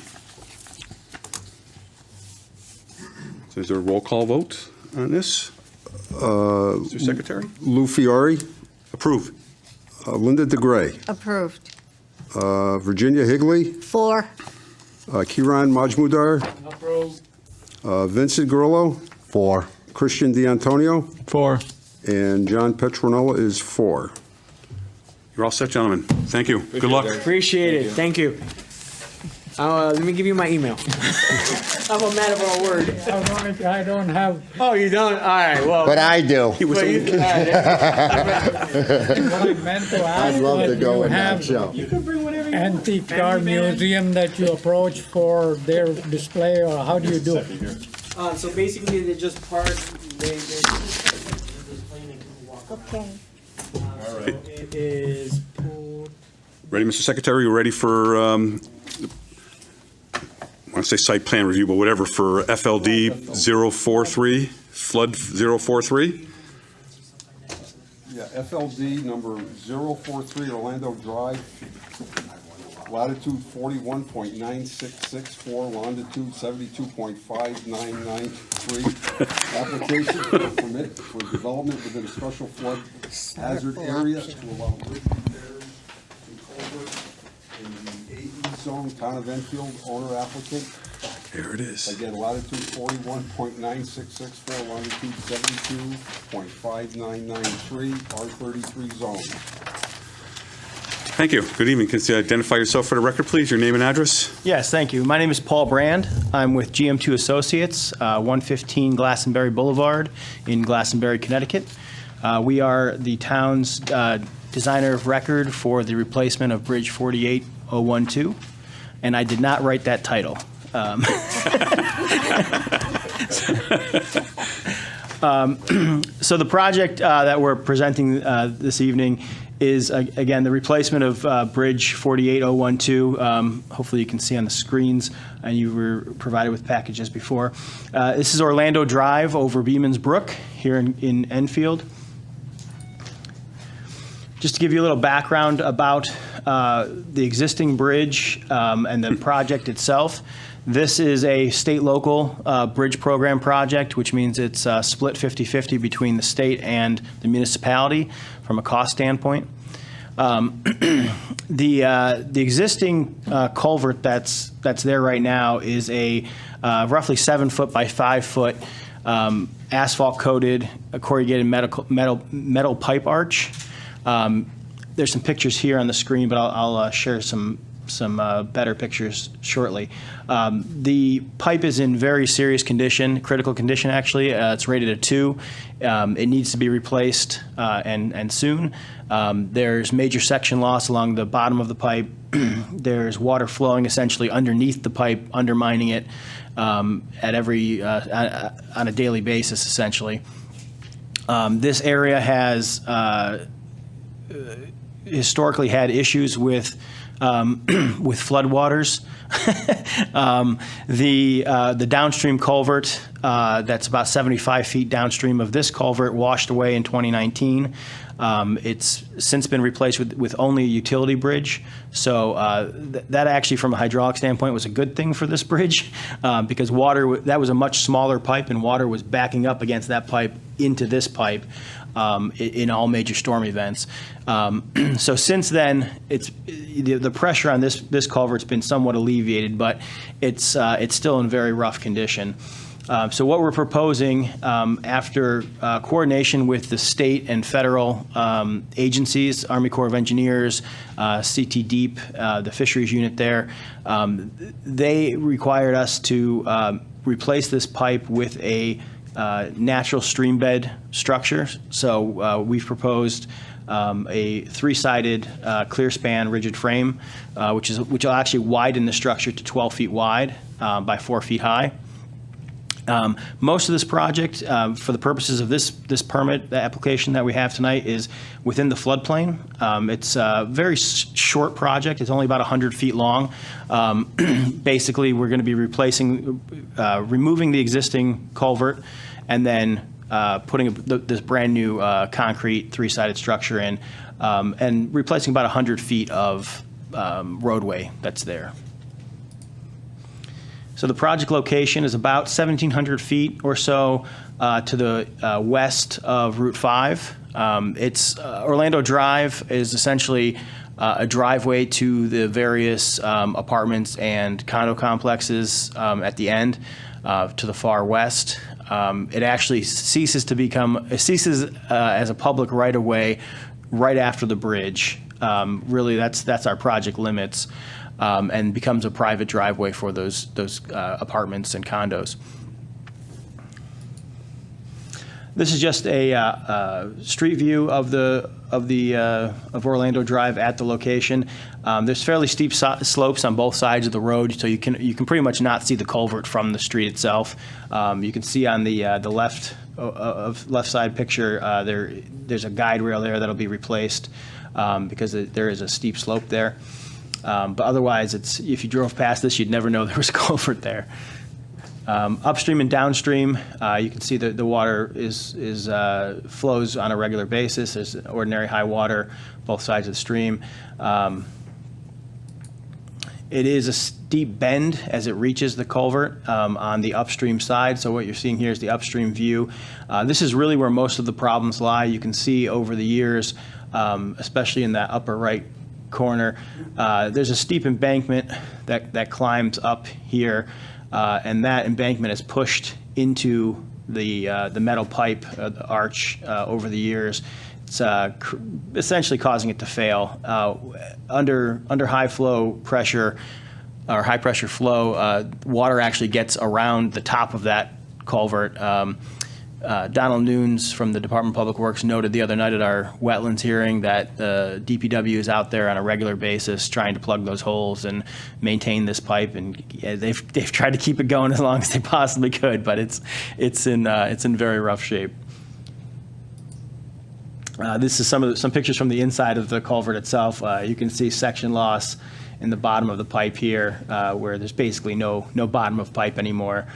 So is there a roll call vote on this? Mr. Secretary? Lou Fiore, Approve. Linda DeGray, Approved. Virginia Higley, 4. Kiran Majmudar, Vincent Grillo, 4. Christian D'Antonio, 4. and John Petronella is 4. You're all set, gentlemen. Thank you. Good luck. Appreciate it. Thank you. Let me give you my email. I'm a man of our word. I don't have, Oh, you don't? All right. Well, But I do. but you- all right. what I meant to ask. I'd love to was go you in that have show. You can bring whatever you want. Antique car museum that you approach for their display, or how do you do it? So basically, they just park. They Okay. So it is pulled. Ready, Mr. Secretary? You ready for, I want to say site plan review, but whatever, for FLD 043, flood 043? Yeah, FLD number 043 Orlando Drive, latitude 41.9664, longitude 72.5993. Application for a permit for development within a special flood hazard area to allow bridge repairs and culvert in the AE zone, town of Enfield, owner applicant. There it is. Again, latitude 41.9664, longitude 72.5993, R33 zone. Thank you. Good evening. Can you identify yourself for the record, please? Your name and address? Yes, thank you. My name is Paul Brand. I'm with GM2 Associates, 115 Glastonbury Boulevard in Glastonbury, Connecticut. We are the town's designer of record for the replacement of Bridge 48012, and I did not write that title. So the project that we're presenting this evening is, again, the replacement of Bridge 48012. Hopefully you can see on the screens, and you were provided with packages before. This is Orlando Drive over Beeman's Brook here in Enfield. Just to give you a little background about the existing bridge and the project itself. This is a state-local bridge program project, which means it's split 50-50 between the state and the municipality from a cost standpoint. The existing culvert that's there right now is a roughly 7-foot by 5-foot asphalt-coated corrugated metal pipe arch. There's some pictures here on the screen, but I'll share some better pictures shortly. The pipe is in very serious condition, critical condition actually. It's rated a 2. It needs to be replaced and soon. There's major section loss along the bottom of the pipe. There's water flowing essentially underneath the pipe, undermining it at every on a daily basis essentially. This area has historically had issues with floodwaters. The downstream culvert that's about 75 feet downstream of this culvert washed away in 2019. It's since been replaced with only a utility bridge. So that actually, from a hydraulic standpoint, was a good thing for this bridge because that was a much smaller pipe, and water was backing up against that pipe into this pipe in all major storm events. So since then, the pressure on this culvert's been somewhat alleviated, but it's still in very rough condition. So what we're proposing, after coordination with the state and federal agencies, Army Corps of Engineers, CT Deep, the fisheries unit there, they required us to replace this pipe with a natural stream bed structure. So we've proposed a 3-sided clear span rigid frame, which will actually widen the structure to 12 feet wide by 4 feet high. Most of this project, for the purposes of this permit, the application that we have tonight, is within the floodplain. It's a very short project. It's only about 100 feet long. Basically, we're going to be removing the existing culvert, and then putting this brand new concrete 3-sided structure in, and replacing about 100 feet of roadway that's there. So the project location is about 1,700 feet or so to the west of Route 5. It's Orlando Drive is essentially a driveway to the various apartments and condo complexes at the end to the far west. It actually ceases as a public right-of-way right after the bridge. Really, that's our project limits, and becomes a private driveway for those apartments and condos. This is just a street view of Orlando Drive at the location. There's fairly steep slopes on both sides of the road, so you can pretty much not see the culvert from the street itself. You can see on the left side picture there's a guide rail there that'll be replaced because there is a steep slope there. But otherwise, if you drove past this, you'd never know there was a culvert there. Upstream and downstream, you can see that the water flows on a regular basis. There's ordinary high water both sides of the stream. It is a steep bend as it reaches the culvert on the upstream side. So what you're seeing here is the upstream view. This is really where most of the problems lie. You can see over the years, especially in that upper right corner, there's a steep embankment that climbs up here. And that embankment has pushed into the metal pipe, the arch, over the years. It's essentially causing it to fail. Under high flow pressure or high pressure flow, water actually gets around the top of that culvert. Donald Nunes from the Department of Public Works noted the other night at our wetlands hearing that DPW is out there on a regular basis trying to plug those holes and maintain this pipe, and they've tried to keep it going as long as they possibly could, but it's in very rough shape. This is some pictures from the inside of the culvert itself. You can see section loss in the bottom of the pipe here, where there's basically no bottom of pipe anymore.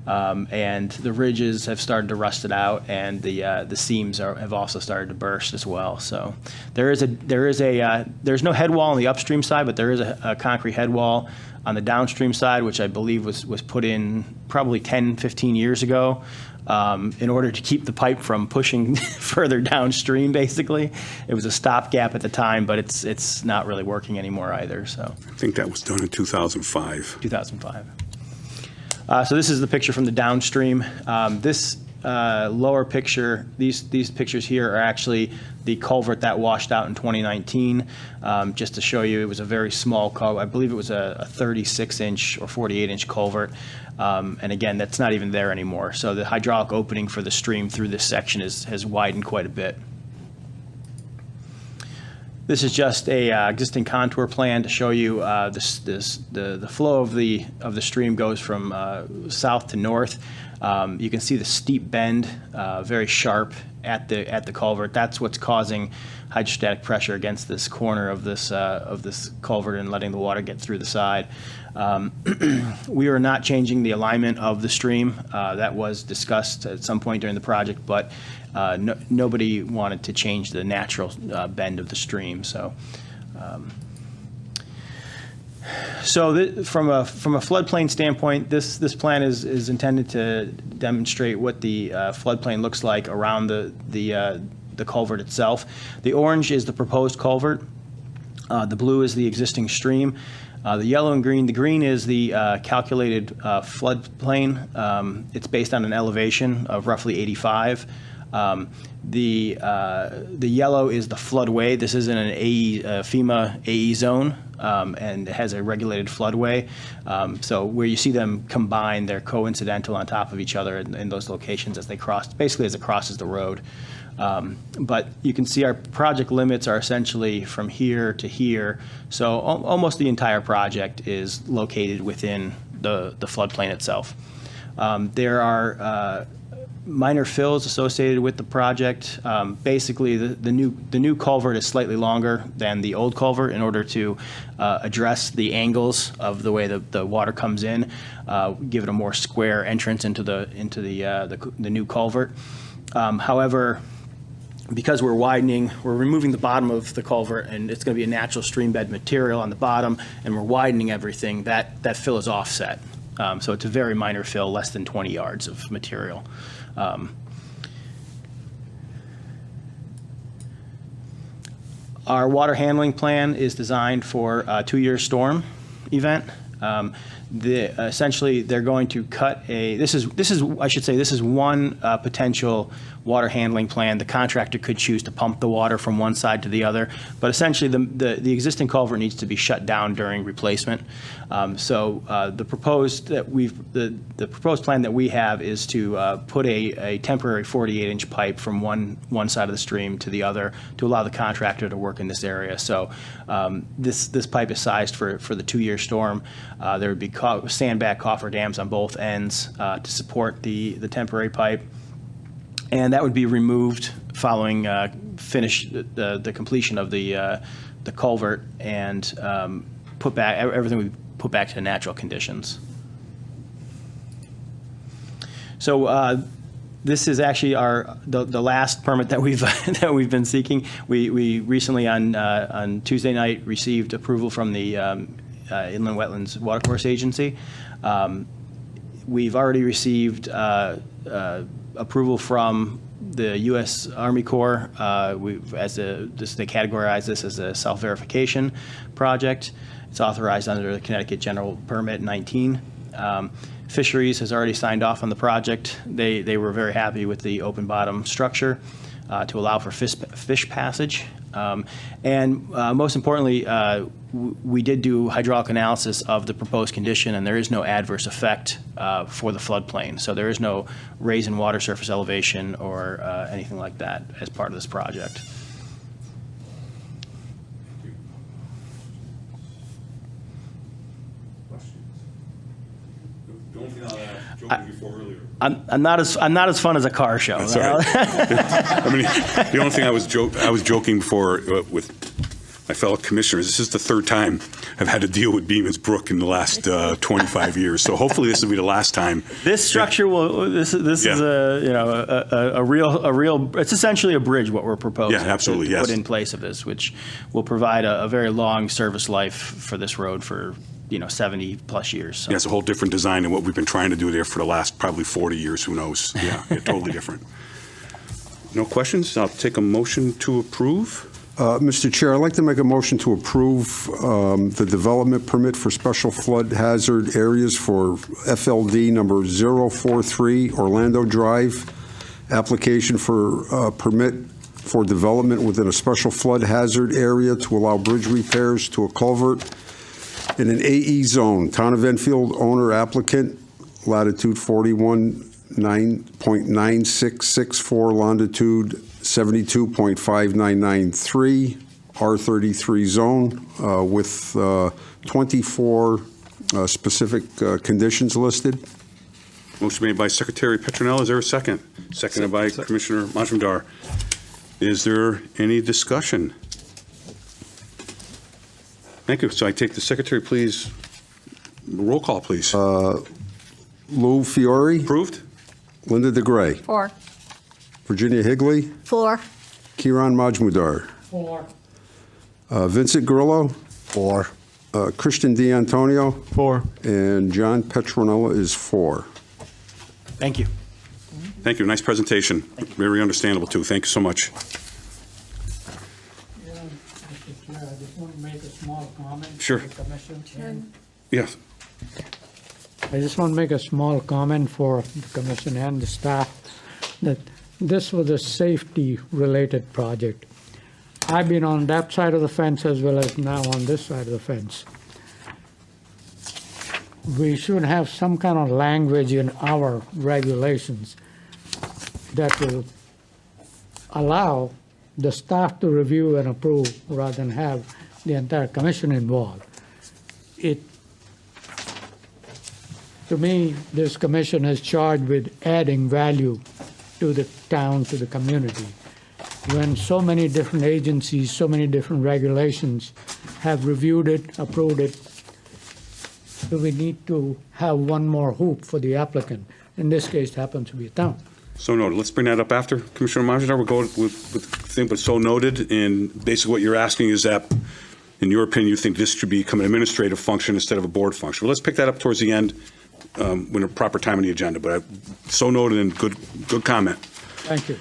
And the ridges have started to rust it out, and the seams have also started to burst as well. So there's no head wall on the upstream side, but there is a concrete head wall on the downstream side, which I believe was put in probably 10, 15 years ago, in order to keep the pipe from pushing further downstream. Basically, it was a stopgap at the time, but it's not really working anymore either. So I think that was done in 2005. 2005. So this is the picture from the downstream. This lower picture, these pictures here are actually the culvert that washed out in 2019. Just to show you, it was a very small culvert. I believe it was a 36-inch or 48-inch culvert. And again, that's not even there anymore. So the hydraulic opening for the stream through this section has widened quite a bit. This is just a existing contour plan to show you the flow of the stream goes from south to north. You can see the steep bend, very sharp at the culvert. That's what's causing hydrostatic pressure against this corner of this culvert and letting the water get through the side. We are not changing the alignment of the stream. That was discussed at some point during the project, but nobody wanted to change the natural bend of the stream. So from a floodplain standpoint, this plan is intended to demonstrate what the floodplain looks like around the culvert itself. The orange is the proposed culvert. The blue is the existing stream. The yellow and green, the green is the calculated floodplain. It's based on an elevation of roughly 85. The yellow is the floodway. This is in an FEMA AE zone, and it has a regulated floodway. So where you see them combined, they're coincidental on top of each other in those locations as they cross, basically as it crosses the road. But you can see our project limits are essentially from here to here. So almost the entire project is located within the floodplain itself. There are minor fills associated with the project. Basically, the new culvert is slightly longer than the old culvert in order to address the angles of the way the water comes in, give it a more square entrance into the new culvert. However, because we're removing the bottom of the culvert, and it's going to be a natural stream bed material on the bottom, and we're widening everything, that fill is offset. So it's a very minor fill, less than 20 yards of material. Our water handling plan is designed for a 2-year storm event. Essentially, they're going to cut this is one potential water handling plan. The contractor could choose to pump the water from one side to the other, but essentially the existing culvert needs to be shut down during replacement. The proposed plan that we have is to put a temporary 48-inch pipe from one side of the stream to the other to allow the contractor to work in this area. So this pipe is sized for the 2-year storm. There would be sandbag coffer dams on both ends to support the temporary pipe. And that would be removed following the completion of the culvert and everything would be put back to natural conditions. So this is actually the last permit that we've been seeking. We recently on Tuesday night received approval from the Inland Wetlands Watercourse Agency. We've already received approval from the U.S. Army Corps. They categorize this as a self-verification project. It's authorized under the Connecticut General Permit 19. Fisheries has already signed off on the project. They were very happy with the open bottom structure to allow for fish passage. And most importantly, we did do hydraulic analysis of the proposed condition, and there is no adverse effect for the floodplain. So there is no raise in water surface elevation or anything like that as part of this project. I'm not as fun as a car show. That's all right. I mean, the only thing I was joking before with my fellow commissioners. This is the third time I've had to deal with Bemis Brook in the last 25 years. So hopefully this will be the last time. This structure will. This is a real. It's essentially a bridge. What we're proposing. Yeah, absolutely. To yes. put in place of this, which will provide a very long service life for this road for 70 plus years. So. Yeah, it's a whole different design than what we've been trying to do there for the last probably 40 years. Who knows? Yeah, totally different. No questions? I'll take a motion to approve. Mr. Chair, I'd like to make a motion to approve the development permit for special flood hazard areas for FLD number 043 Orlando Drive. Application for permit for development within a special flood hazard area to allow bridge repairs to a culvert in an AE zone. Town of Enfield owner applicant, latitude 41.96664, longitude 72.5993, R33 zone with 24 specific conditions listed. Motion made by Secretary Petronella. Is there a second? Seconded by Commissioner Majumdar. Is there any discussion? Thank you. So I take the Secretary, please. Roll call, please. Lou Fiore. Approved? Linda DeGray. 4. Virginia Higley. 4. Kiran Majmudar. 4. Vincent Grillo. 4. Christian D'Antonio. 4. And John Petronella is 4. Thank you. Thank you. Nice presentation. Very understandable, too. Thank you so much. Mr. Chair, I just want to make a small comment. Sure. To the commission. Yes. I just want to make a small comment for the commission and the staff that this was a safety-related project. I've been on that side of the fence as well as now on this side of the fence. We should have some kind of language in our regulations that will allow the staff to review and approve rather than have the entire commission involved. To me, this commission is charged with adding value to the town, to the community. When so many different agencies, so many different regulations have reviewed it, approved it, do we need to have one more hoop for the applicant? In this case, it happens to be a town. So noted. Let's bring that up after Commissioner Majumdar. We'll go with the thing, but so noted. And basically what you're asking is that, in your opinion, you think this should become an administrative function instead of a board function. Well, let's pick that up towards the end. when a proper time on the agenda, but so noted and good comment. Thank you.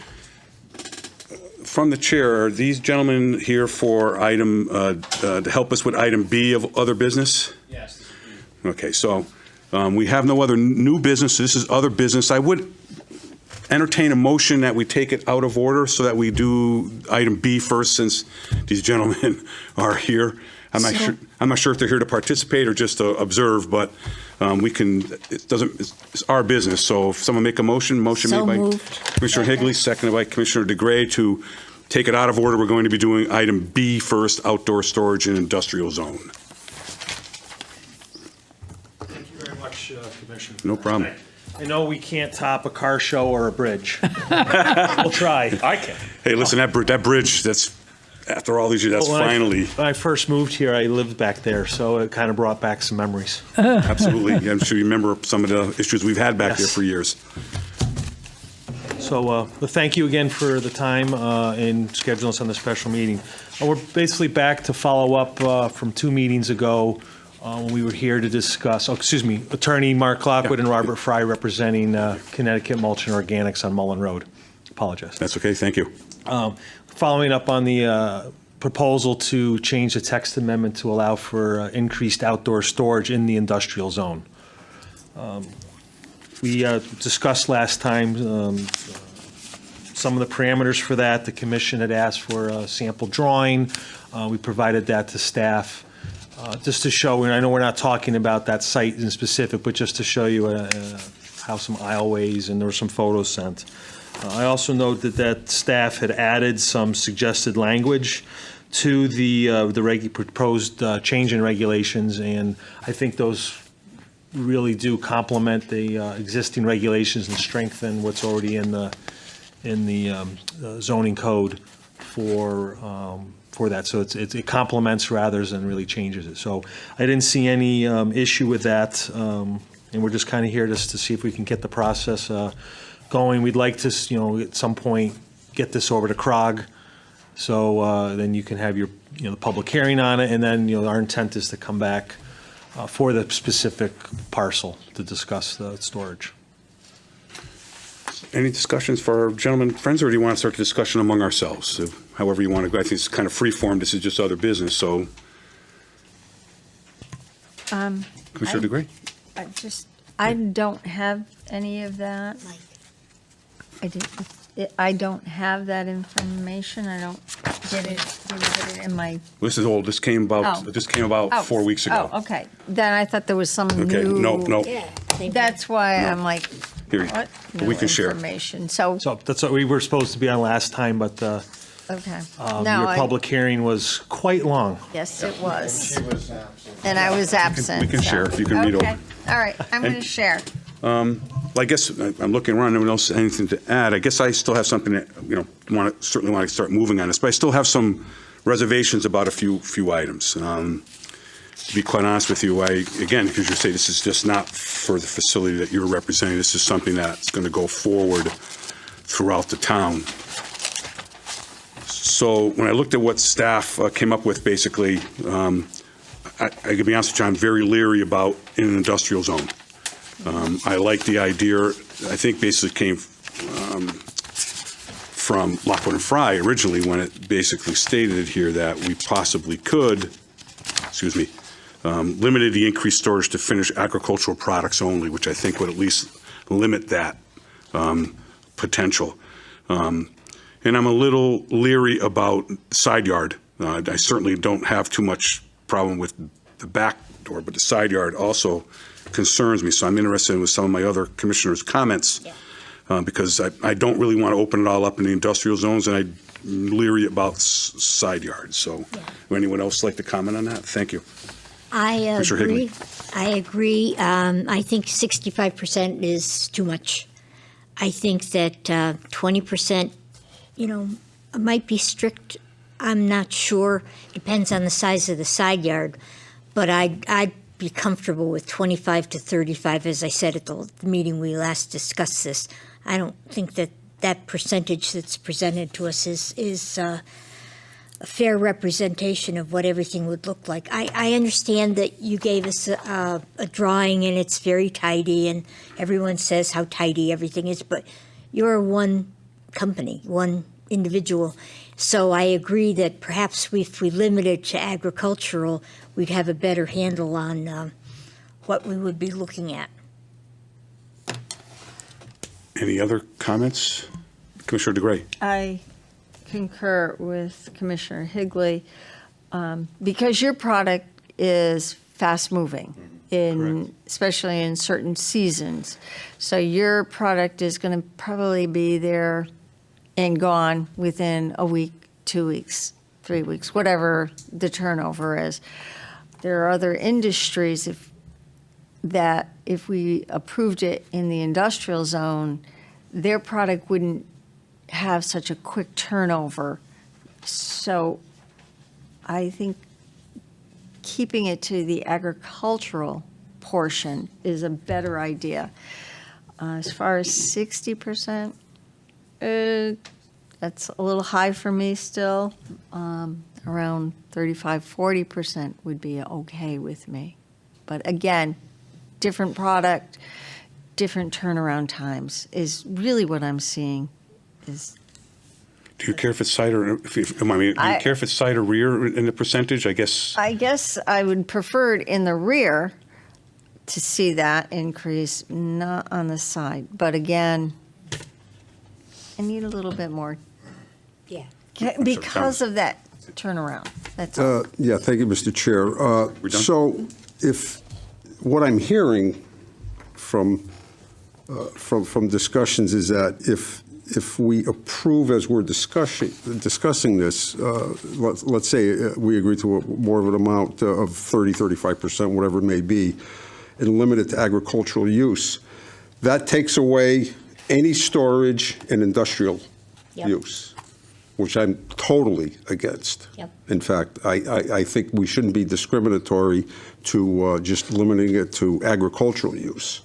From the chair, are these gentlemen here for item, to help us with item B of other business? Yes. Okay, so we have no other new business. This is other business. I would entertain a motion that we take it out of order so that we do item B first, since these gentlemen are here. I'm not sure if they're here to participate or just to observe, but it's our business. So if someone make a motion So made by moved. Commissioner Higley, seconded by Commissioner DeGray to take it out of order. We're going to be doing item B first, outdoor storage in industrial zone. Thank you very much, Commissioner. No problem. I know we can't top a car show or a bridge. We'll try. I can. Hey, listen, that bridge, that's, after all these years, that's When finally, when I first moved here, I lived back there, so it kind of brought back some memories. absolutely. I'm sure you remember some of the issues we've had back there Yes. for years. So, but thank you again for the time in scheduling us on the special meeting. We're basically back to follow up from 2 meetings ago when we were here to discuss, Attorney Mark Lockwood and Robert Fry representing Connecticut Mulch and Organics on Mullen Road. Apologize. That's okay, thank you. Following up on the proposal to change the text amendment to allow for increased outdoor storage in the industrial zone. We discussed last time some of the parameters for that. The commission had asked for a sample drawing. We provided that to staff just to show, and I know we're not talking about that site in specific, but just to show you how some aisleways, and there were some photos sent. I also note that staff had added some suggested language to the proposed change in regulations, and I think those really do complement the existing regulations and strengthen what's already in the zoning code for that. So it complements rather than really changes it. So I didn't see any issue with that, and we're just kind of here just to see if we can get the process going. We'd like to, at some point, get this over to CROG, so then you can have your, the public hearing on it, and then, our intent is to come back for the specific parcel to discuss the storage. Any discussions for our gentlemen friends, or do you want to start the discussion among ourselves? So however you want to go. I think it's kind of free form. This is just other business, so. Commissioner DeGray? I don't have any of that. I don't have that information. I don't get it in my. This is old. This came about, Oh. 4 weeks ago. Oh, okay. Then I thought there was some Okay, new. no. That's why I'm like, Here, what? but we New can share. information. So, So that's what we were supposed to be on last time, but okay. your public hearing was quite long. Yes, it was. And I was absent. we can so- share if you can read Okay. over. All right, I'm going to share. Well, I guess I'm looking around. Anyone else anything to add? I guess I still have something that certainly want to start moving on this, but I still have some reservations about a few items. To be quite honest with you, again, because you say this is just not for the facility that you're representing. This is something that's going to go forward throughout the town. So when I looked at what staff came up with, basically, I can be honest with you, I'm very leery about in an industrial zone. I like the idea, I think basically came from Lockwood and Fry originally, when it basically stated here that we possibly could, limited the increased storage to finished agricultural products only, which I think would at least limit that potential. And I'm a little leery about side yard. I certainly don't have too much problem with the back door, but the side yard also concerns me. So I'm interested with some of my other commissioners' comments, because I don't really want to open it all up in the industrial zones, and I'm leery about side yards. So would anyone else like to comment on that? Thank you. I Commissioner agree. Higley. I agree. I think 65% is too much. I think that 20%, might be strict. I'm not sure. Depends on the size of the side yard. But I'd be comfortable with 25 to 35, as I said at the meeting we last discussed this. I don't think that percentage that's presented to us is a fair representation of what everything would look like. I understand that you gave us a drawing and it's very tidy and everyone says how tidy everything is, but you're one company, one individual. So I agree that perhaps if we limit it to agricultural, we'd have a better handle on what we would be looking at. Any other comments? Commissioner DeGray? I concur with Commissioner Higley, because your product is fast-moving, especially in certain seasons. So your product is going to probably be there and gone within a week, 2 weeks, 3 weeks, whatever the turnover is. There are other industries that if we approved it in the industrial zone, their product wouldn't have such a quick turnover. So I think keeping it to the agricultural portion is a better idea. As far as 60%, that's a little high for me still. Around 35, 40% would be okay with me. But again, different product, different turnaround times is really what I'm seeing. Do you care if it's side or, do you care if it's side or rear in the percentage? I guess I would prefer it in the rear to see that increase, not on the side. But again, I need a little bit more. Yeah. Because of that turnaround. That's all. Yeah, thank you, Mr. Chair. We're done? So if, what I'm hearing from discussions is that if we approve as we're discussing this, let's say we agree to more of an amount of 30, 35%, whatever it may be, and limit it to agricultural use, that takes away any storage and industrial Yep. use, which I'm totally against. Yep. In fact, I think we shouldn't be discriminatory to just limiting it to agricultural use.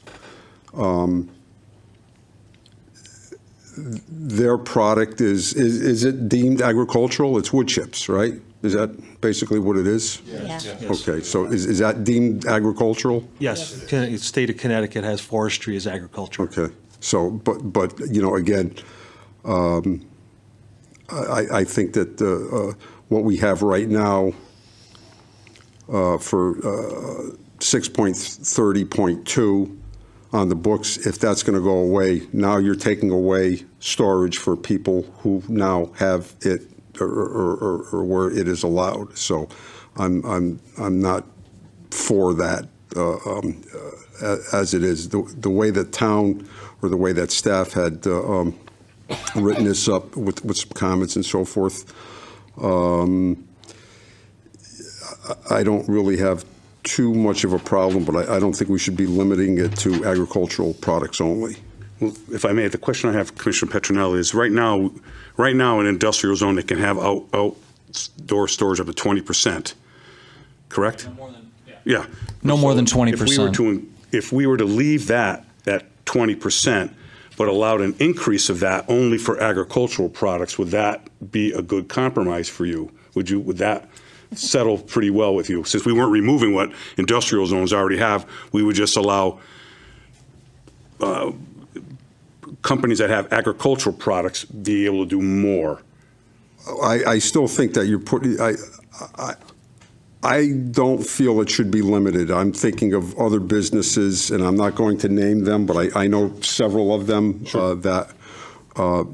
Their product is it deemed agricultural? It's wood chips, right? Is that basically what it is? Yeah. Okay, so is that deemed agricultural? Yes, state of Connecticut has forestry as agriculture. Okay, so, but again, I think that what we have right now for 6.30.2 on the books, if that's going to go away, now you're taking away storage for people who now have it or where it is allowed. So I'm not for that as it is. The way that town or the way that staff had written this up with some comments and so forth, I don't really have too much of a problem, but I don't think we should be limiting it to agricultural products only. Well, if I may, the question I have, Commissioner Petronelli, is right now in industrial zone, they can have outdoor storage up to 20%, correct? Yeah. No more than So 20%. If we were to leave that at 20%, but allowed an increase of that only for agricultural products, would that be a good compromise for you? Would that settle pretty well with you? Since we weren't removing what industrial zones already have, we would just allow companies that have agricultural products be able to do more. I still think that you're putting, I don't feel it should be limited. I'm thinking of other businesses, and I'm not going to name them, but I know several of them that where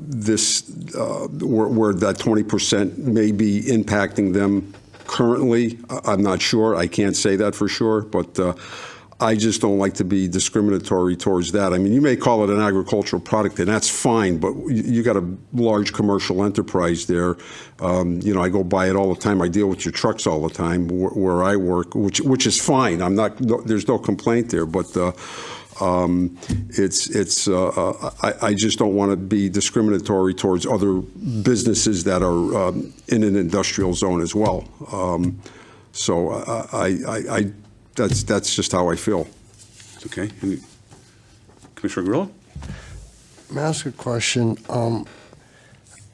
that 20% may be impacting them currently. I'm not sure. I can't say that for sure, but I just don't like to be discriminatory towards that. I mean, you may call it an agricultural product, and that's fine, but you got a large commercial enterprise there. I go by it all the time. I deal with your trucks all the time where I work, which is fine. There's no complaint there, but I just don't want to be discriminatory towards other businesses that are in an industrial zone as well. That's just how I feel. Okay. Commissioner Grillo? May I ask a question?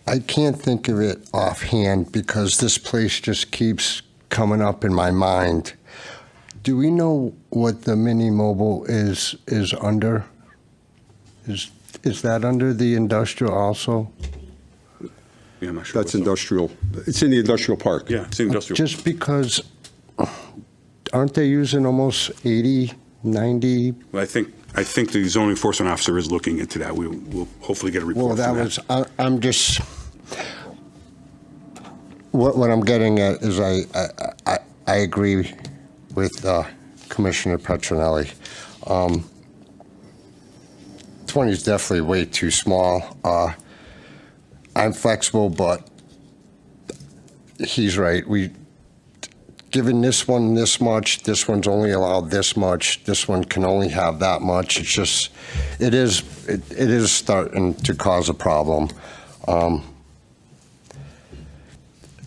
I can't think of it offhand because this place just keeps coming up in my mind. Do we know what the mini mobile is under? Is that under the industrial also? Yeah, I'm not sure. That's industrial. It's in the industrial park. Yeah, it's industrial. Just because, aren't they using almost 80, 90? Well, I think the zoning enforcement officer is looking into that. We'll hopefully get a report Well, that from that. was, I'm just, what I'm getting at is I agree with Commissioner Petronelli. 20 is definitely way too small. I'm flexible, but he's right. Given this one this much, this one's only allowed this much, this one can only have that much. It's just, it is starting to cause a problem.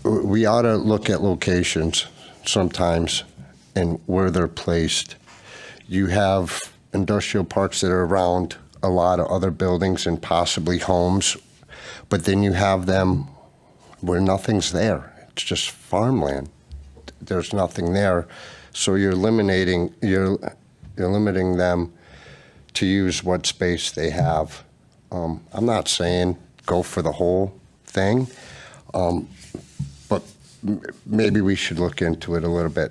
We ought to look at locations sometimes and where they're placed. You have industrial parks that are around a lot of other buildings and possibly homes, but then you have them where nothing's there. It's just farmland. There's nothing there, so you're limiting them to use what space they have. I'm not saying go for the whole thing, but maybe we should look into it a little bit.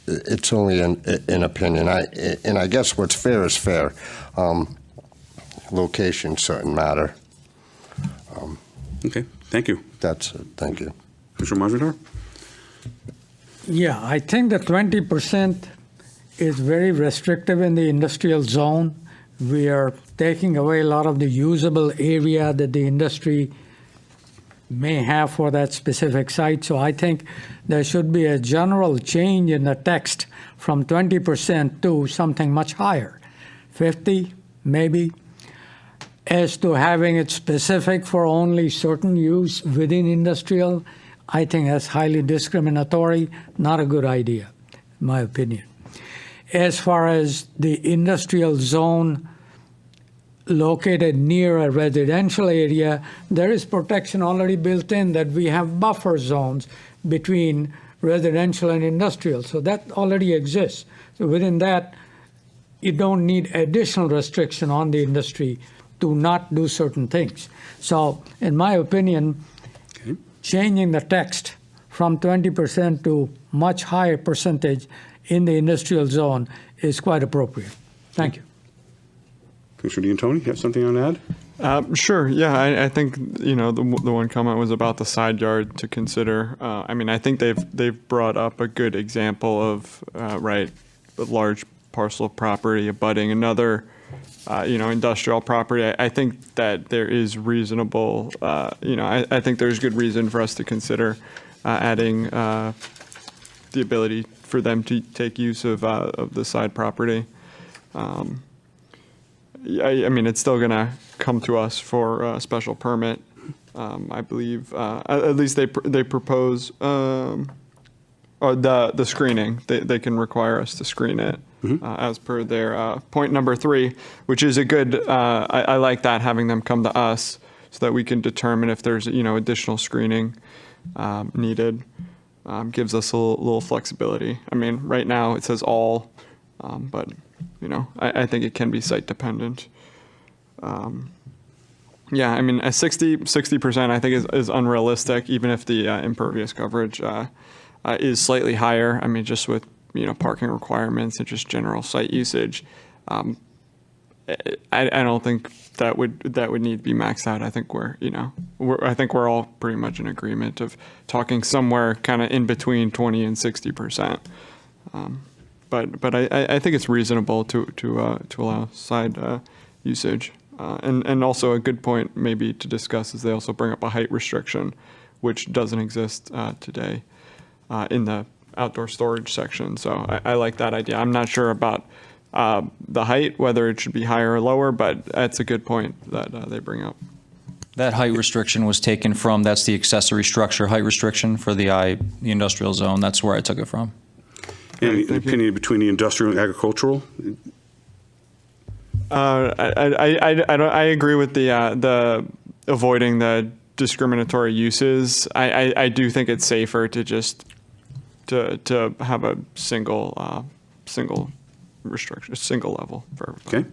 It's only an opinion. And I guess what's fair is fair. Location certain matter. Okay, thank you. That's it. Thank you. Commissioner Mazadar? Yeah, I think the 20% is very restrictive in the industrial zone. We are taking away a lot of the usable area that the industry may have for that specific site. So I think there should be a general change in the text from 20% to something much higher, 50 maybe, as to having it specific for only certain use within industrial. I think that's highly discriminatory, not a good idea, in my opinion. As far as the industrial zone located near a residential area, there is protection already built in that we have buffer zones between residential and industrial. So that already exists. So within that, you don't need additional restriction on the industry to not do certain things. So in my opinion, changing the text from 20% to much higher percentage in the industrial zone is quite appropriate. Thank you. Commissioner D'Antoni, you have something on to add? Sure. Yeah, I think the one comment was about the side yard to consider. I mean, I think they've brought up a good example of a large parcel of property abutting another industrial property. I think that there is reasonable. I think there's good reason for us to consider adding the ability for them to take use of the side property. I mean, it's still going to come to us for a special permit. I believe, at least they propose, or the screening. They can require us to screen it as per their point number 3, which is a good. I like that, having them come to us so that we can determine if there's additional screening needed. Gives us a little flexibility. I mean, right now it says all, but I think it can be site dependent. Yeah, I mean, a 60% I think is unrealistic, even if the impervious coverage is slightly higher. I mean, just with parking requirements and just general site usage, I don't think that would need to be maxed out. I think I think we're all pretty much in agreement of talking somewhere kind of in between 20 and 60%. But I think it's reasonable to allow side usage. And also a good point maybe to discuss is they also bring up a height restriction, which doesn't exist today in the outdoor storage section. So I like that idea. I'm not sure about the height, whether it should be higher or lower, but that's a good point that they bring up. That height restriction was taken from, that's the accessory structure height restriction for the industrial zone. That's where I took it from. Any opinion between the industrial and agricultural? I agree with the avoiding the discriminatory uses, I do think it's safer to just to have a single restriction, a single level for everybody. Okay.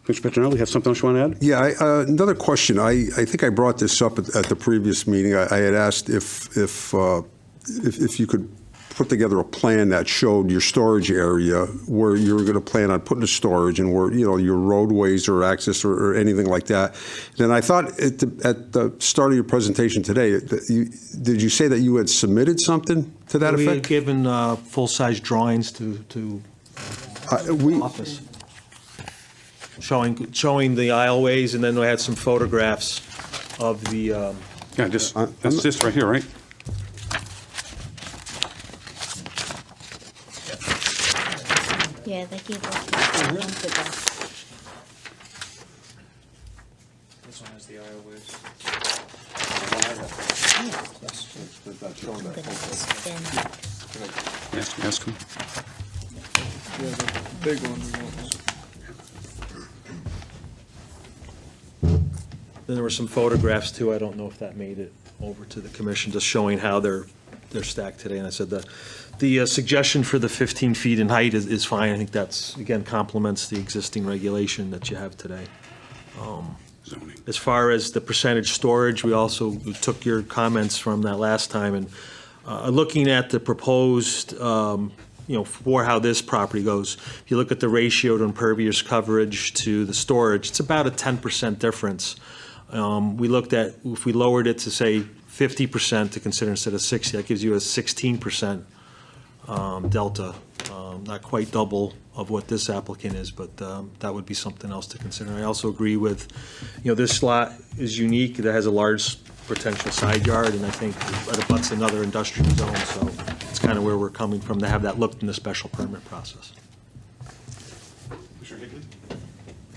Commissioner Petronelli, you have something else you want to add? Yeah, another question. I think I brought this up at the previous meeting. I had asked if you could put together a plan that showed your storage area where you were going to plan on putting the storage and where, your roadways or access or anything like that. And I thought at the start of your presentation today, did you say that you had submitted something to that We had effect? given full-size drawings to office, showing the aisleways, and then we had some photographs of the, Yeah, that's this right here, right? Yeah, they gave us a month ago. This one has the aisleways. Ask him. then there were some photographs too. I don't know if that made it over to the commission, just showing how they're stacked today. And I said the suggestion for the 15 feet in height is fine. I think that's, again, complements the existing regulation that you have today. Zoning. As far as the percentage storage, we also took your comments from that last time, and looking at the proposed, for how this property goes, if you look at the ratio to impervious coverage to the storage, it's about a 10% difference. We looked at, if we lowered it to, say, 50% to consider instead of 60, that gives you a 16% delta, not quite double of what this applicant is, but that would be something else to consider. I also agree with, this lot is unique, it has a large potential side yard, and I think it abuts another industrial zone, so it's kind of where we're coming from to have that looked in the special permit process.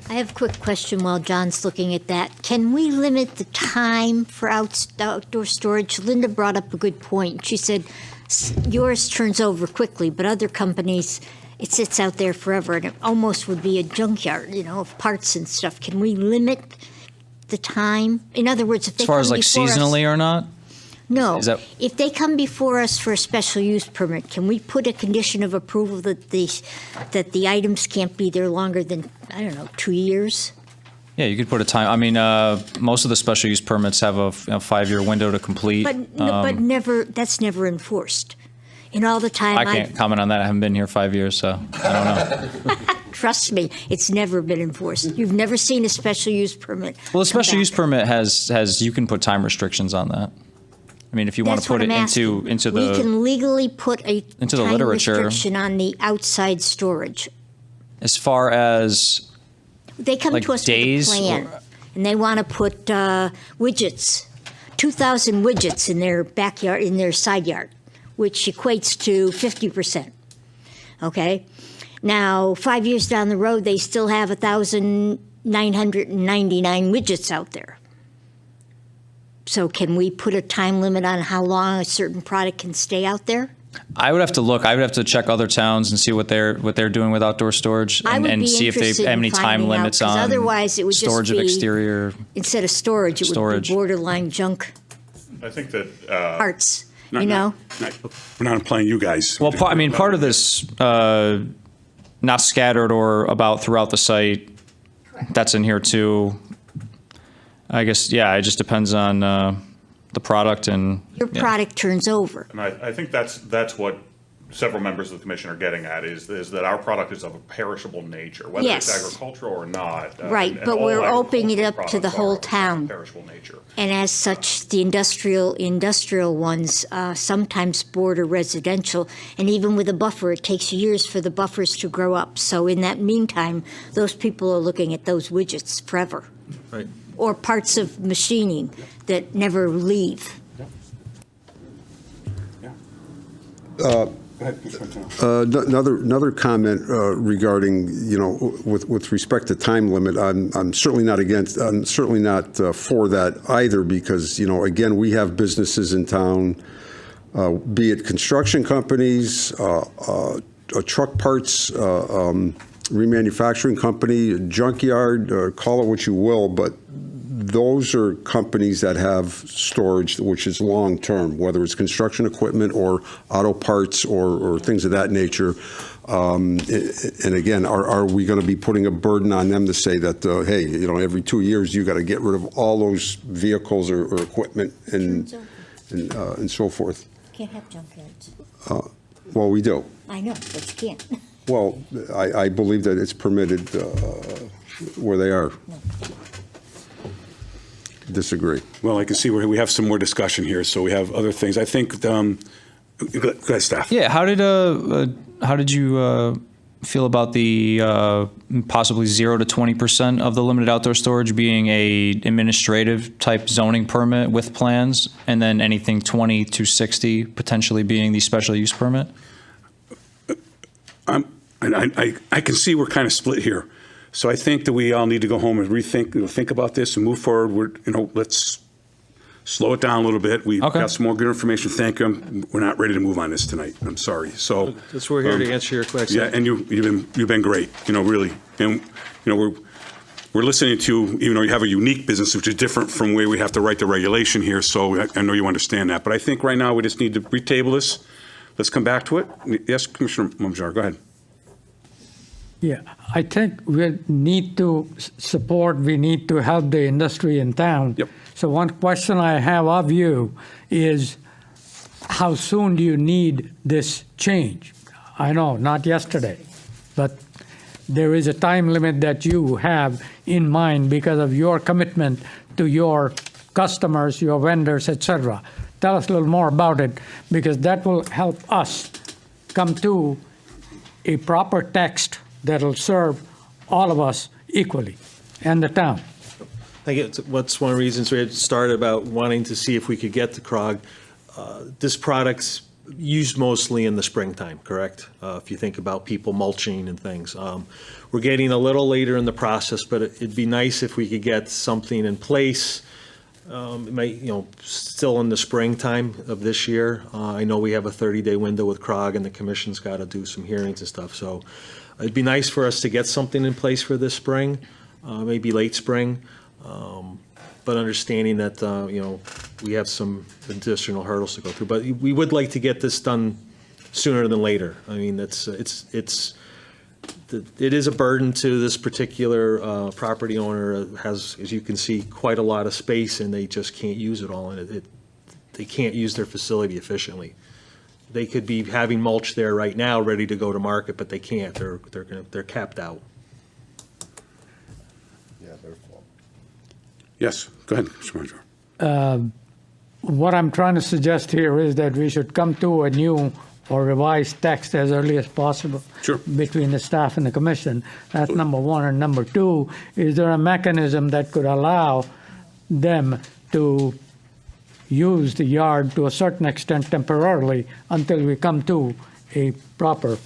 I have a quick question while John's looking at that. Can we limit the time for outdoor storage? Linda brought up a good point. She said yours turns over quickly, but other companies, it sits out there forever, and it almost would be a junkyard, of parts and stuff. Can we limit the time? In other words, if they As far come as like before us- seasonally or not? No. Is that- If they come before us for a special use permit, can we put a condition of approval that the items can't be there longer than, 2 years? Yeah, you could put a time. I mean, most of the special use permits have a 5-year window to complete. But never, that's never enforced. In all the time I can't comment on that. I haven't been here 5 years, so I don't know. Trust me, it's never been enforced. You've never seen a special use permit. Well, a special come use back. permit has you can put time restrictions on that. I mean, if you want That's to put what it I'm into asking. the We can legally put a into the time literature. restriction on the outside storage. as far as They come Like to us days with a plan, or- and they want to put widgets, 2,000 widgets in their backyard, in their side yard, which equates to 50%. Okay? Now, 5 years down the road, they still have 1,999 widgets out there. So can we put a time limit on how long a certain product can stay out there? I would have to look. I would have to check other towns and see what they're doing with outdoor storage I would and be see if they interested have in any time finding out, limits 'cause on otherwise it would just storage of be- exterior. Instead of storage, it would Storage. be borderline junk I think that parts, Not- you know? We're not playing you guys. Well, part of this, not scattered or about throughout the site, that's in here too. I guess, yeah, it just depends on the product and. Your yeah. product turns over. and I think that's what several members of the commission are getting at is that our product is of a perishable nature, whether it's Yes. agricultural or not. Right, and but all we're opening it agricultural up to the products whole are of town. Perishable nature. And as such, the industrial ones sometimes border residential. And even with a buffer, it takes years for the buffers to grow up. So in that meantime, those people are looking at those widgets forever. Right. Or parts of machining that never leave. Another comment regarding, with respect to time limit, I'm certainly not for that either, because, again, we have businesses in town, be it construction companies, truck parts, remanufacturing company, junkyard, call it what you will, but those are companies that have storage which is long-term, whether it's construction equipment or auto parts or things of that nature. And again, are we going to be putting a burden on them to say that, hey, every 2 years you got to get rid of all those vehicles or equipment and so forth? Can't have junkyards. Well, we do. I know, but you can't. Well, I believe that it's permitted where they are. Disagree. Well, I can see where we have some more discussion here, so we have other things. I think, go ahead, staff. Yeah, how did you feel about the possibly 0 to 20% of the limited outdoor storage being a administrative type zoning permit with plans, and then anything 20 to 60 potentially being the special use permit? I can see we're kind of split here. So I think that we all need to go home and think about this and move forward. Let's slow it down a little bit. We've got some more good information. Thank you. We're not ready to move on this tonight. I'm sorry. So That's we're here to answer your questions. yeah, and you've been great. Really, and we're listening to you. Even though you have a unique business, which is different from where we have to write the regulation here. So I know you understand that. But I think right now we just need to retable this. Let's come back to it. Yes, Commissioner Momjar, go ahead. Yeah, I think we need to support, we need to help the industry in town. Yep. So one question I have of you is, how soon do you need this change? I know, not yesterday, but there is a time limit that you have in mind because of your commitment to your customers, your vendors, etc. Tell us a little more about it, because that will help us come to a proper text that'll serve all of us equally and the town. I think it's what's one of the reasons we had started about wanting to see if we could get to CROG. This product's used mostly in the springtime, correct? If you think about people mulching and things. We're getting a little later in the process, but it'd be nice if we could get something in place. It might, still in the springtime of this year. I know we have a 30-day window with CROG, and the commission's got to do some hearings and stuff. So it'd be nice for us to get something in place for this spring, maybe late spring. But understanding that, we have some additional hurdles to go through. But we would like to get this done sooner than later. I mean, it is a burden to this particular property owner. It has, as you can see, quite a lot of space, and they just can't use it all. And they can't use their facility efficiently. They could be having mulch there right now, ready to go to market, but they can't. They're capped out. Yeah, their fault. Yes, go ahead, Mr. Momjar. What I'm trying to suggest here is that we should come to a new or revised text as early as possible. Sure. Between the staff and the commission. That's number one. And number two, is there a mechanism that could allow them to use the yard to a certain extent temporarily until we come to a proper?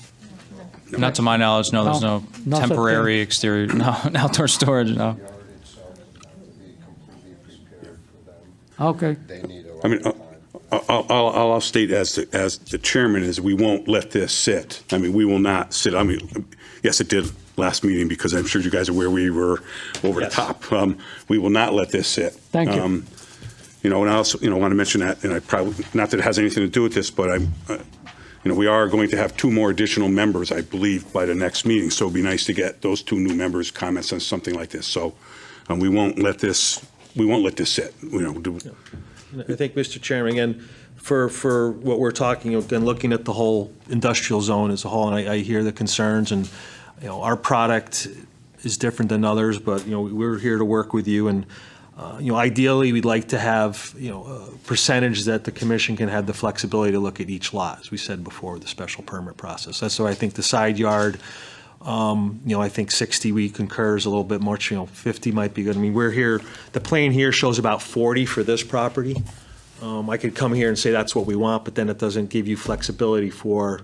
Not to my knowledge, no, there's no No such temporary thing. exterior, no, outdoor storage, no. The yard itself has to be completely prepared for them. Okay. They need a lot I mean, of time. I'll state as the chairman is we won't let this sit. I mean, we will not sit. I mean, yes, it did last meeting because I'm sure you guys are aware we were over the top. We will not let this sit. Thank you. And I also, want to mention that, and I probably, not that it has anything to do with this, but we are going to have 2 more additional members, I believe, by the next meeting. So it'd be nice to get those 2 new members' comments on something like this. So we won't let this sit. I think, Mr. Chairman, again, for what we're talking, again, looking at the whole industrial zone as a whole, and I hear the concerns, and, our product is different than others, but, we're here to work with you, and, ideally, we'd like to have, a percentage that the commission can have the flexibility to look at each lot, as we said before, the special permit process. That's why I think the side yard, I think 60 we concur is a little bit more, 50 might be good. I mean, we're here, the plan here shows about 40 for this property. I could come here and say that's what we want, but then it doesn't give you flexibility for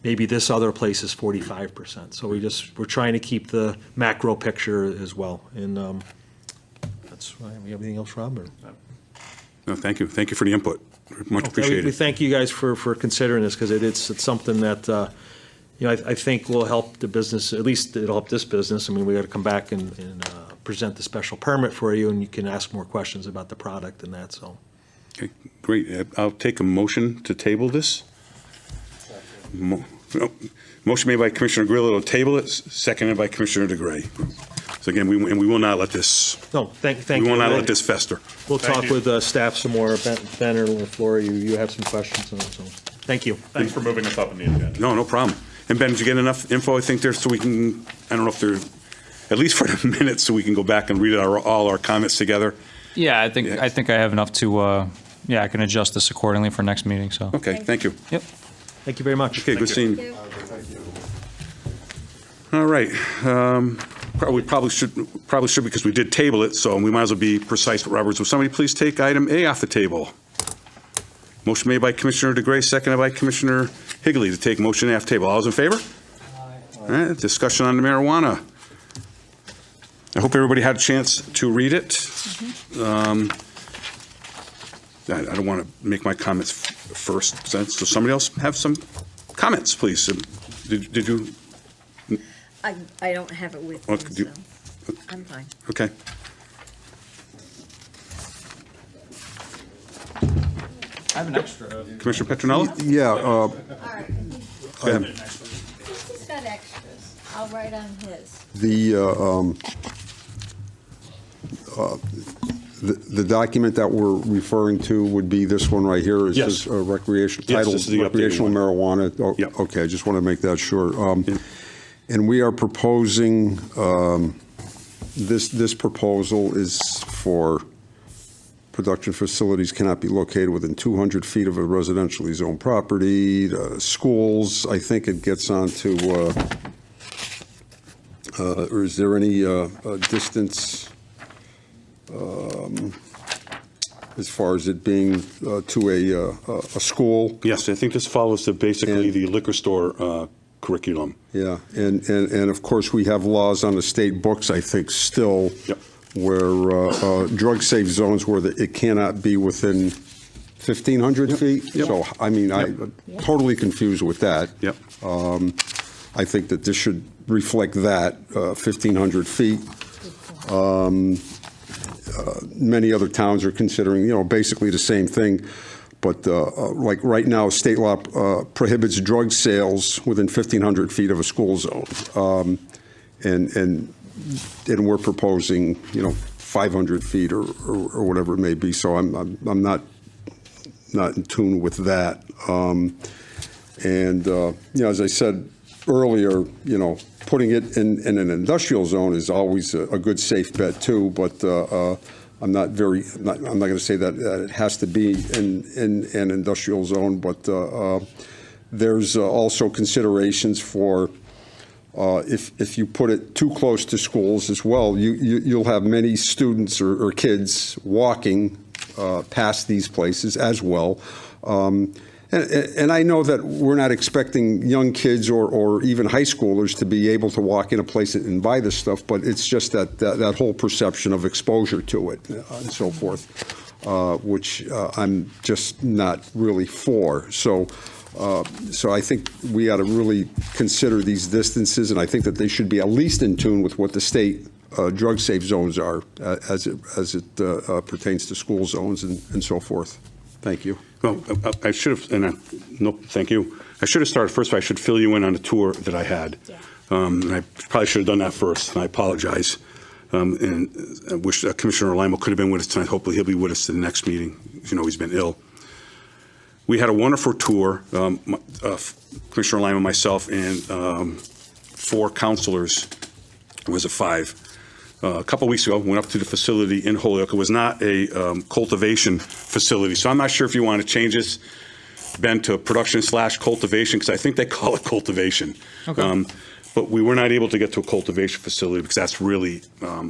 maybe this other place is 45%. So we're trying to keep the macro picture as well. And that's why. We have anything else, Rob? Or? No, thank you. Thank you for the input. Much We appreciated. thank you guys for considering this, because it's something that, I think will help the business, at least it'll help this business. I mean, we got to come back and present the special permit for you, and you can ask more questions about the product and that, so. Okay, great. I'll take a motion to table this. Motion made by Commissioner Grillo to table it, seconded by Commissioner DeGray. So again, we will not let this, No, thank you. we will not let this fester. We'll Thank talk you. with staff some more. Ben or LaFleur, you have some questions on it, so, thank you. Thanks for moving this up in the agenda. No problem. And Ben, did you get enough info, I think, there, so we can, I don't know if there, at least for the minutes, so we can go back and read all our comments together? Yeah, I think I have enough to, I can adjust this accordingly for next meeting, so. Okay, thank you. Yep. Thank you very much. Okay, good seeing you. All right. Probably should because we did table it, so we might as well be precise with Roberts. Will somebody please take item A off the table? Motion made by Commissioner DeGray, seconded by Commissioner Higley to take motion A off the table. All those in favor? All right, discussion on the marijuana. I hope everybody had a chance to read it. I don't want to make my comments first, so somebody else have some comments, please. Did you? I don't have it with What me, could you- so I'm fine. Okay. I have an extra. Commissioner Petronella? Yeah, All right. Go ahead. He's got extras. I'll write on his. the document that we're referring to would be this one right here. Is Yes. this recreation, Yes, titled this is the updated recreational one. marijuana? Oh, Yep. Okay, I just want to make that sure. And we are proposing, this proposal is for production facilities cannot be located within 200 feet of a residentially zoned property, schools. I think it gets on to, or is there any distance as far as it being to a school? Yes, I think this follows basically the liquor store curriculum. Yeah, and of course, we have laws on the state books, I think, still, Yep. where drug-safe zones where it cannot be within 1,500 feet. Yep. So, I mean, I'm totally confused with that. Yep. I think that this should reflect that, 1,500 feet. Many other towns are considering, basically the same thing. But like right now, state law prohibits drug sales within 1,500 feet of a school zone. And we're proposing, 500 feet or whatever it may be. So I'm not in tune with that. As I said earlier, putting it in an industrial zone is always a good safe bet too. But I'm not going to say that it has to be in an industrial zone. But there's also considerations for if you put it too close to schools as well, you'll have many students or kids walking past these places as well. And I know that we're not expecting young kids or even high schoolers to be able to walk in a place and buy this stuff, but it's just that whole perception of exposure to it and so forth, which I'm just not really for. So I think we ought to really consider these distances, and I think that they should be at least in tune with what the state drug-safe zones are as it pertains to school zones and so forth. Thank you. Well, I should have, no, thank you. I should have started first, but I should fill you in on the tour that I had. And I probably should have done that first, and I apologize. And I wish Commissioner Limo could have been with us tonight. Hopefully he'll be with us to the next meeting. As you know, he's been ill. We had a wonderful tour, Commissioner Limo, myself, and 4 counselors. It was a 5. A couple weeks ago, went up to the facility in Holyoke. It was not a cultivation facility, so I'm not sure if you want to change this, Ben, to production/cultivation, because I think they call it cultivation. Okay. But we were not able to get to a cultivation facility because that's really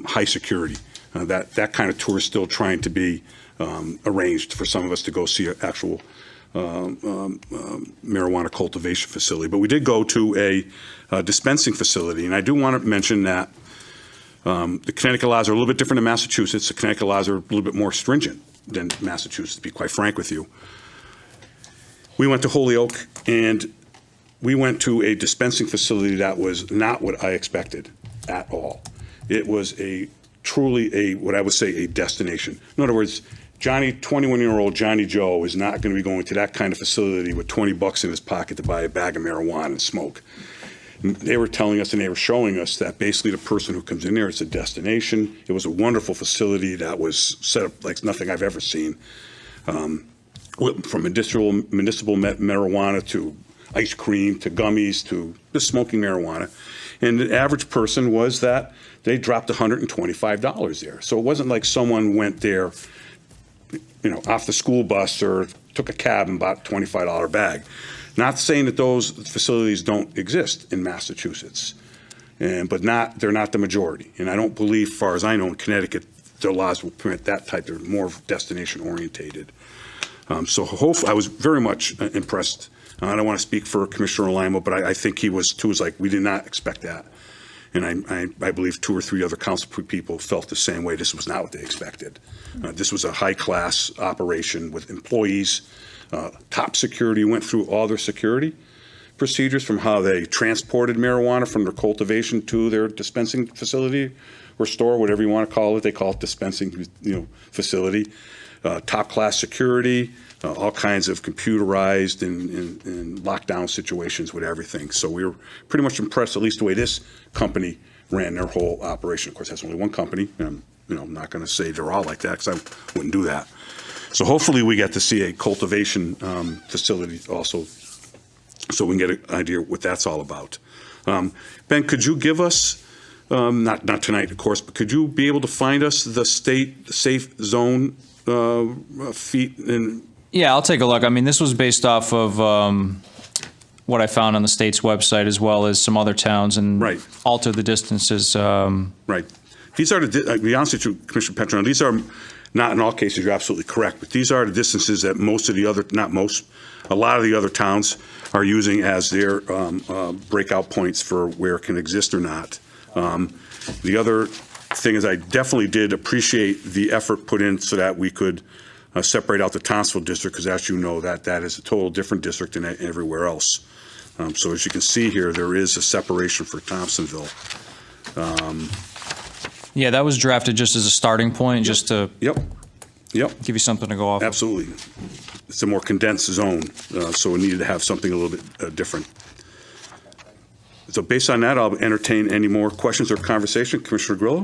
high security. That kind of tour is still trying to be arranged for some of us to go see an actual marijuana cultivation facility. But we did go to a dispensing facility, and I do want to mention that the Connecticut laws are a little bit different than Massachusetts. The Connecticut laws are a little bit more stringent than Massachusetts, to be quite frank with you. We went to Holyoke, and we went to a dispensing facility that was not what I expected at all. It was a truly what I would say, a destination. In other words, 21-year-old Johnny Joe is not going to be going to that kind of facility with $20 in his pocket to buy a bag of marijuana and smoke. They were telling us and they were showing us that basically the person who comes in there, it's a destination. It was a wonderful facility that was set up like nothing I've ever seen. From municipal marijuana to ice cream to gummies to just smoking marijuana. And the average person was that they dropped $125 there. So it wasn't like someone went there, off the school bus or took a cab and bought a $25 bag. Not saying that those facilities don't exist in Massachusetts, but they're not the majority. And I don't believe, as far as I know, in Connecticut, their laws will permit that type. They're more destination orientated. So hopefully, I was very much impressed. I don't want to speak for Commissioner Lima, but I think he was too. Was like, we did not expect that. And I believe 2 or 3 other council people felt the same way. This was not what they expected. This was a high-class operation with employees, top security, went through all their security procedures from how they transported marijuana from their cultivation to their dispensing facility or store, whatever you want to call it. They call it dispensing, facility. Top-class security, all kinds of computerized and lockdown situations with everything. So we were pretty much impressed, at least the way this company ran their whole operation. Of course, that's only one company, and I'm not going to say they're all like that because I wouldn't do that. So hopefully we get to see a cultivation facility also, so we can get an idea what that's all about. Ben, could you give us, not tonight, of course, but could you be able to find us the state safe zone feet and? Yeah, I'll take a look. I mean, this was based off of what I found on the state's website, as well as some other towns, and alter the distances. Right. These are to be honest with you, Commissioner Petrone, these are not in all cases, you're absolutely correct, but these are the distances that a lot of the other towns are using as their breakout points for where it can exist or not. The other thing is I definitely did appreciate the effort put in so that we could separate out the Townsville district, because as you know, that is a total different district than everywhere else. So as you can see here, there is a separation for Thompsonville. Yeah, that was drafted just as a starting point, just to Yep. give you something to go off of. Absolutely. It's a more condensed zone, so we needed to have something a little bit different. So based on that, I'll entertain any more questions or conversation. Commissioner Grillo?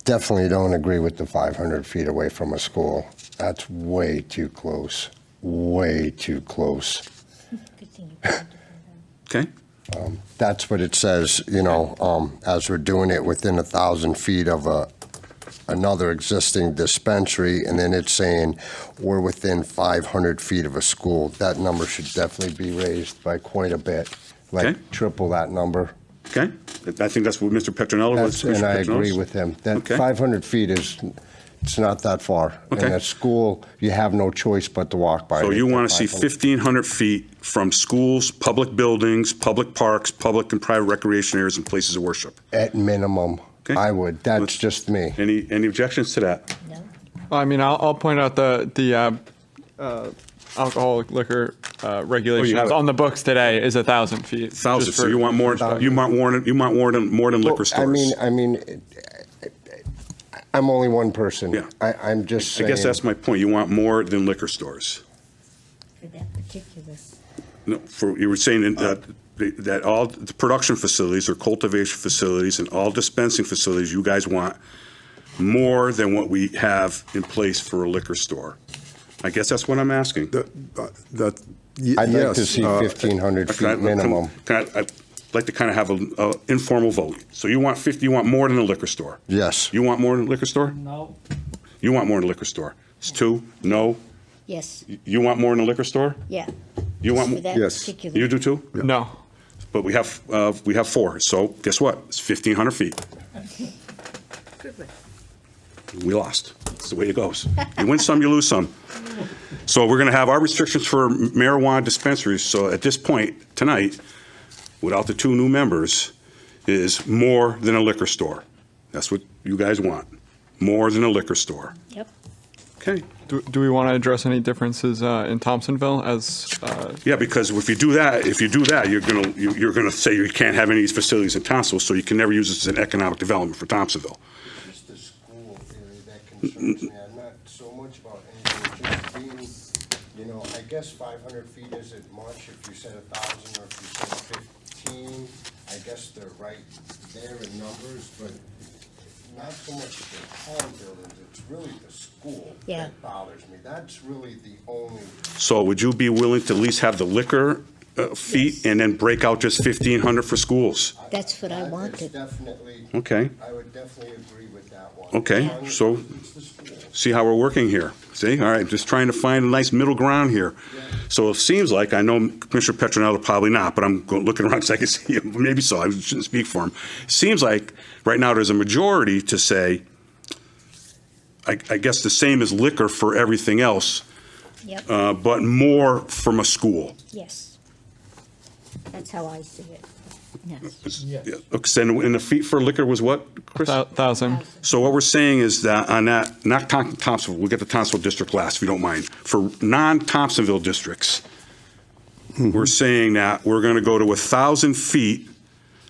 Definitely don't agree with the 500 feet away from a school. That's way too close. Way too close. Okay. That's what it says, as we're doing it within 1,000 feet of another existing dispensary, and then it's saying we're within 500 feet of a school. That number should definitely be raised by quite a bit, like Okay. triple that number. Okay. I think that's what Mr. Petronello was. And I Commissioner Petronello? agree with him. That Okay. 500 feet it's not that far. Okay. And at school, you have no choice but to walk by. So it. you want to see 500. 1,500 feet from schools, public buildings, public parks, public and private recreation areas, and places of worship. At minimum, Okay. I would. That's just me. Any objections to that? I mean, I'll point out the alcoholic liquor regulations have it. on the books today is 1,000 feet. 1,000. just So for- you want more? You want more than liquor stores? I mean, I'm only one person. Yeah. I'm just I saying. guess that's my point. You want more than liquor stores. For that particular. No, you were saying that all the production facilities or cultivation facilities and all dispensing facilities, you guys want more than what we have in place for a liquor store. I guess that's what I'm asking. I'd like to see 1,500 feet minimum. I'd like to kind of have an informal vote. So you want 50, you want more than a liquor store? Yes. You want more than a liquor store? No. You want more than a liquor store? It's 2, no? Yes, You want more than a liquor store? yeah. You want, For that Yes. particular. you do too? No. But we have 4, so guess what? It's 1,500 feet. We lost. That's the way it goes. You win some, you lose some. So we're going to have our restrictions for marijuana dispensaries. So at this point, tonight, without the 2 new members, is more than a liquor store. That's what you guys want. More than a liquor store. Yep. Okay. Do we want to address any differences in Thompsonville as, Yeah, because if you do that, you're gonna say you can't have any of these facilities in Thompsonville, so you can never use this as an economic development for Thompsonville. Just the school area that concerns me. I'm not so much about anything, just being, you know, I guess 500 feet isn't much if you said 1,000 or if you said 15. I guess they're right there in numbers, but not so much the tall buildings, it's really the school Yeah. that bothers me. That's really the only, So would you be willing to at least have the liquor feet and then break out just 1,500 for schools? That's what I that is wanted. definitely, Okay, I would definitely agree with that one. Okay, As long as so- it's the school. see how we're working here? See, all right, just trying to find a nice middle ground here. So it seems like, I know Commissioner Petronella probably not, but I'm looking around so I can see him, maybe so, I shouldn't speak for him. Seems like right now there's a majority to say, I guess the same as liquor for everything else, Yep, but more from a school. yes. That's how I see it. Yes. Yeah, okay, and the fee for liquor was what, Chris? 1,000? So what we're saying is that on that, not Thompsonville, we'll get the Thompsonville district last, if you don't mind. For non-Thompsonville districts, we're saying that we're going to go to 1,000 feet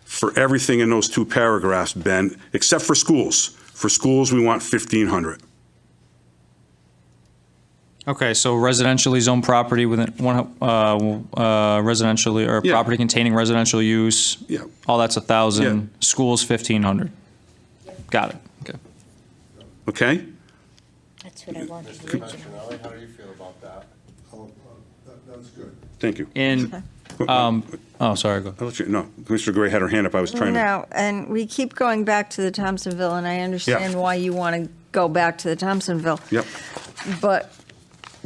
for everything in those two paragraphs, Ben, except for schools. For schools, we want 1,500. Okay, so residentially zoned property within residentially, or Yeah. property containing residential use. Yeah. All that's 1,000. Yeah. Schools, 1,500. Got it. Okay. Okay? That's what I wanted Mr. originally. Petronelli, how do you feel about that? That's good. Thank you. In, oh, sorry, go. I'll let you, no, Commissioner Gray had her hand up, I was trying to. No, and we keep going back to the Thompsonville, and I understand Yeah. why you want to go back to the Thompsonville. Yep, But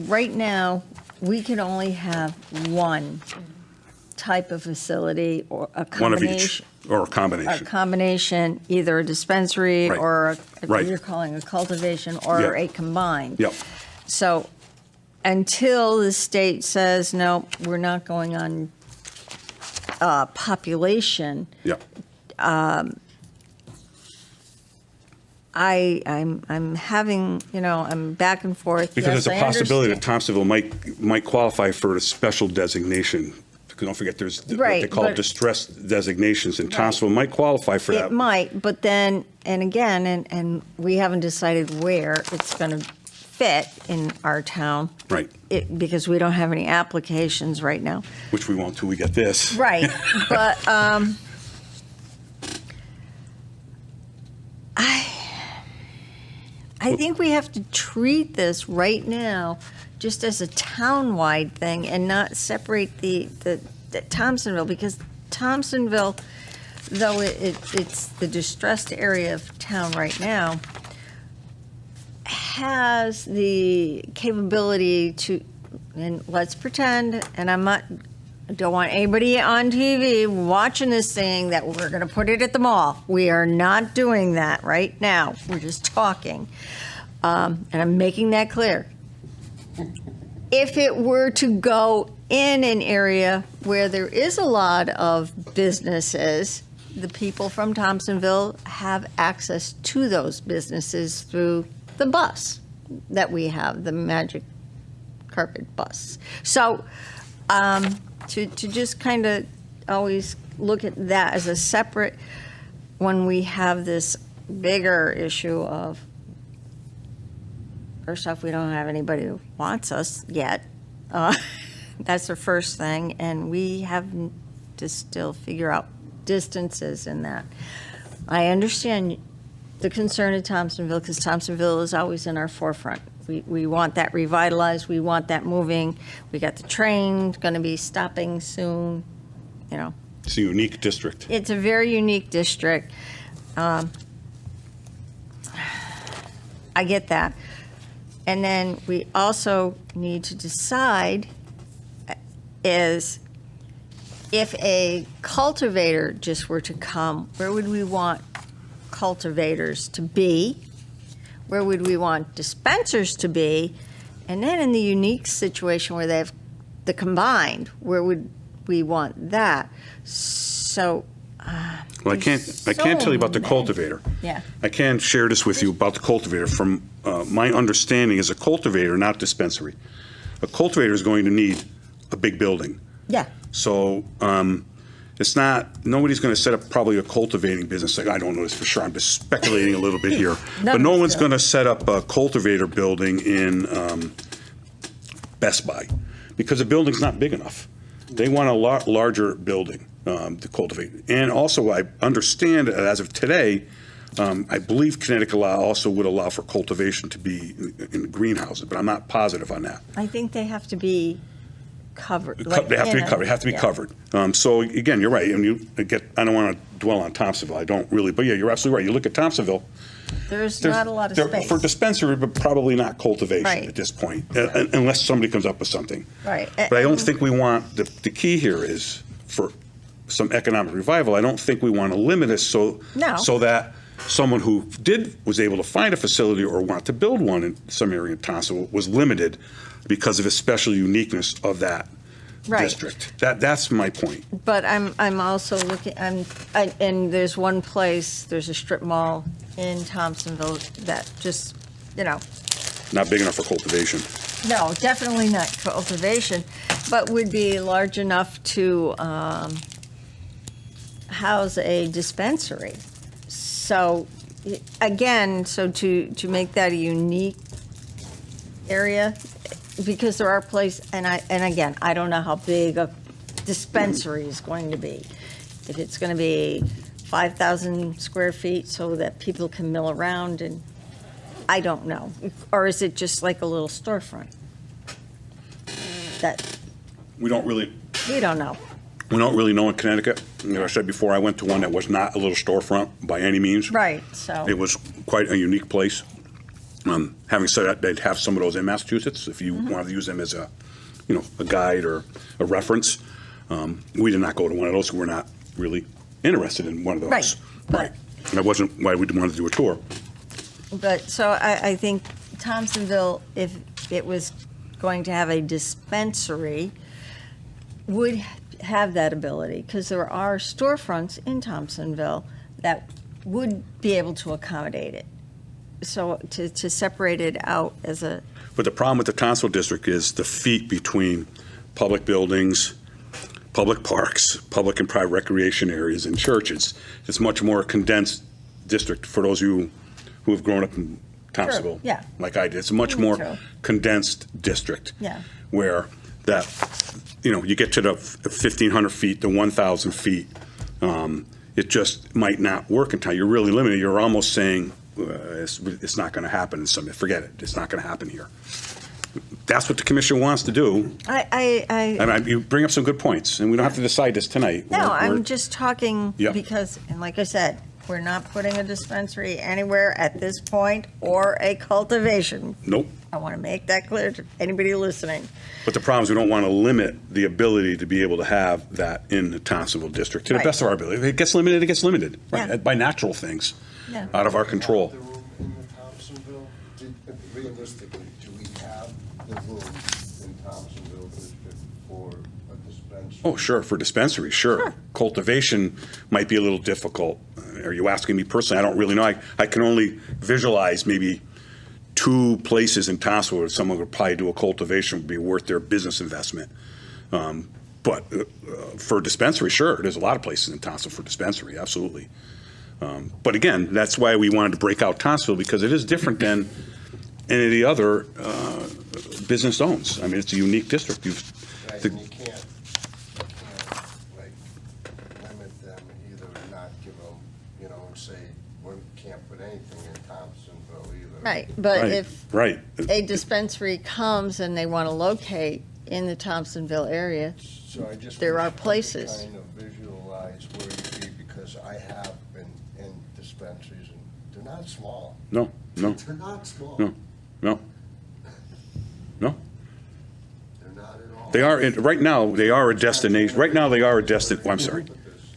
right now, we can only have one type of facility or a one of each, combination. or a A combination. combination, either a dispensary Right. or Right. you're calling a cultivation or Yeah. a combined. Yep, So until the state says, no, we're not going on population, yep. I'm having, I'm back and forth. Because Yes, there's a I possibility that understand. Thompsonville might qualify for a special designation. Because don't forget, there's what they Right, call but- distressed designations, and Thompsonville might qualify for that. It might, but then, and again, and we haven't decided where it's going to fit in our town. Right, Because we don't have any applications right now. which we won't till we get this. Right, but I think we have to treat this right now just as a town-wide thing and not separate the Thompsonville, because Thompsonville, though it's the distressed area of town right now, has the capability to, and let's pretend, and I don't want anybody on TV watching this thing that we're going to put it at the mall. We are not doing that right now. We're just talking. And I'm making that clear. If it were to go in an area where there is a lot of businesses, the people from Thompsonville have access to those businesses through the bus that we have, the Magic Carpet bus. So to just kind of always look at that as a separate, when we have this bigger issue of, first off, we don't have anybody who wants us yet. That's the first thing, and we have to still figure out distances in that. I understand the concern of Thompsonville, because Thompsonville is always in our forefront. We want that revitalized, we want that moving. We got the train going to be stopping soon, It's a unique district. It's a very unique district. I get that. And then we also need to decide is if a cultivator just were to come, where would we want cultivators to be? Where would we want dispensers to be? And then in the unique situation where they have the combined, where would we want that? So Well, I can't tell you about the many. cultivator. Yeah. I can share this with you about the cultivator. From my understanding is a cultivator, not dispensary. A cultivator is going to need a big building. Yeah. So it's not, nobody's going to set up probably a cultivating business. Like, I don't know this for sure. I'm just speculating a little bit here. But no one's going to set up a cultivator building in Best Buy because the building's not big enough. They want a lot larger building to cultivate. And also, I understand as of today, I believe Connecticut law also would allow for cultivation to be in greenhouses, but I'm not positive on that. I think they have to be covered. They have to be covered. They have to be covered. So again, you're right. And I don't want to dwell on Thompsonville. I don't really. But yeah, you're absolutely right. You look at Thompsonville. There's not a lot of space. For dispensary, but probably not cultivation Right. at this point, unless somebody comes up with something. Right. But I don't think we want, the key here is for some economic revival, I don't think we want to limit it so that someone who was able to find a facility or want to build one in some area in Thompsonville was limited because of the special uniqueness of that Right. district. That's my point. But I'm also looking, and there's one place, there's a strip mall in Thompsonville that just, Not big enough for cultivation. no, definitely not cultivation, but would be large enough to house a dispensary. So, again, to make that a unique area, because there are places, and again, I don't know how big a dispensary is going to be. If it's going to be 5,000 square feet so that people can mill around, and I don't know. Or is it just like a little storefront? That, We don't really know. We don't really know in Connecticut. I said before, I went to one that was not a little storefront by any means. Right, so. It was quite a unique place. Having said that, they'd have some of those in Massachusetts if you wanted to use them as a guide or a reference. We did not go to one of those. We're not really interested in one of those. Right. Right. And that wasn't why we wanted to do a tour. But, so I think Thompsonville, if it was going to have a dispensary, would have that ability, because there are storefronts in Thompsonville that would be able to accommodate it. So to separate it out as a, But the problem with the Townsville district is the feet between public buildings, public parks, public and private recreation areas, and churches. It's much more condensed district for those of you who have grown up in Townsville. yeah. Like I did. It's a much more True. condensed district. Yeah. Where that, you get to the 1,500 feet, the 1,000 feet, it just might not work in town. You're really limited. You're almost saying, it's not going to happen in some, forget it. It's not going to happen here. That's what the commission wants to do. You bring up some good points, and we don't have to decide this tonight. no, We're- I'm just talking Yeah. because, and like I said, we're not putting a dispensary anywhere at this point or a cultivation. Nope. I want to make that clear to anybody listening. But the problem is we don't want to limit the ability to be able to have that in the Thompsonville district to the Right. best of our ability. If it gets limited, it gets limited, right? Yeah. By natural things, Yeah. out of our control. The room in the Thompsonville, realistically, do we have the room in Thompsonville district for a dispensary? Oh, sure, for dispensary, sure. Cultivation might be a little difficult. Are you asking me personally? I don't really know. I can only visualize maybe 2 places in Thompsonville where someone would probably do a cultivation would be worth their business investment. But for dispensary, sure, there's a lot of places in Thompsonville for dispensary, absolutely. But again, that's why we wanted to break out Thompsonville, because it is different than any of the other business zones. I mean, it's a unique district. Right, and you can't like limit them, either not give them, and say, we can't put anything in Thompsonville either. Right, but Right, if right. a dispensary comes and they want to locate in the Thompsonville area, So I just There wish are I could places. kind of visualize where you'd be, because I have been in dispensaries, and they're not small. No. They're not small. No. No. They're not at all. They are, right now, they are a destination, right now, they are a I'm sorry.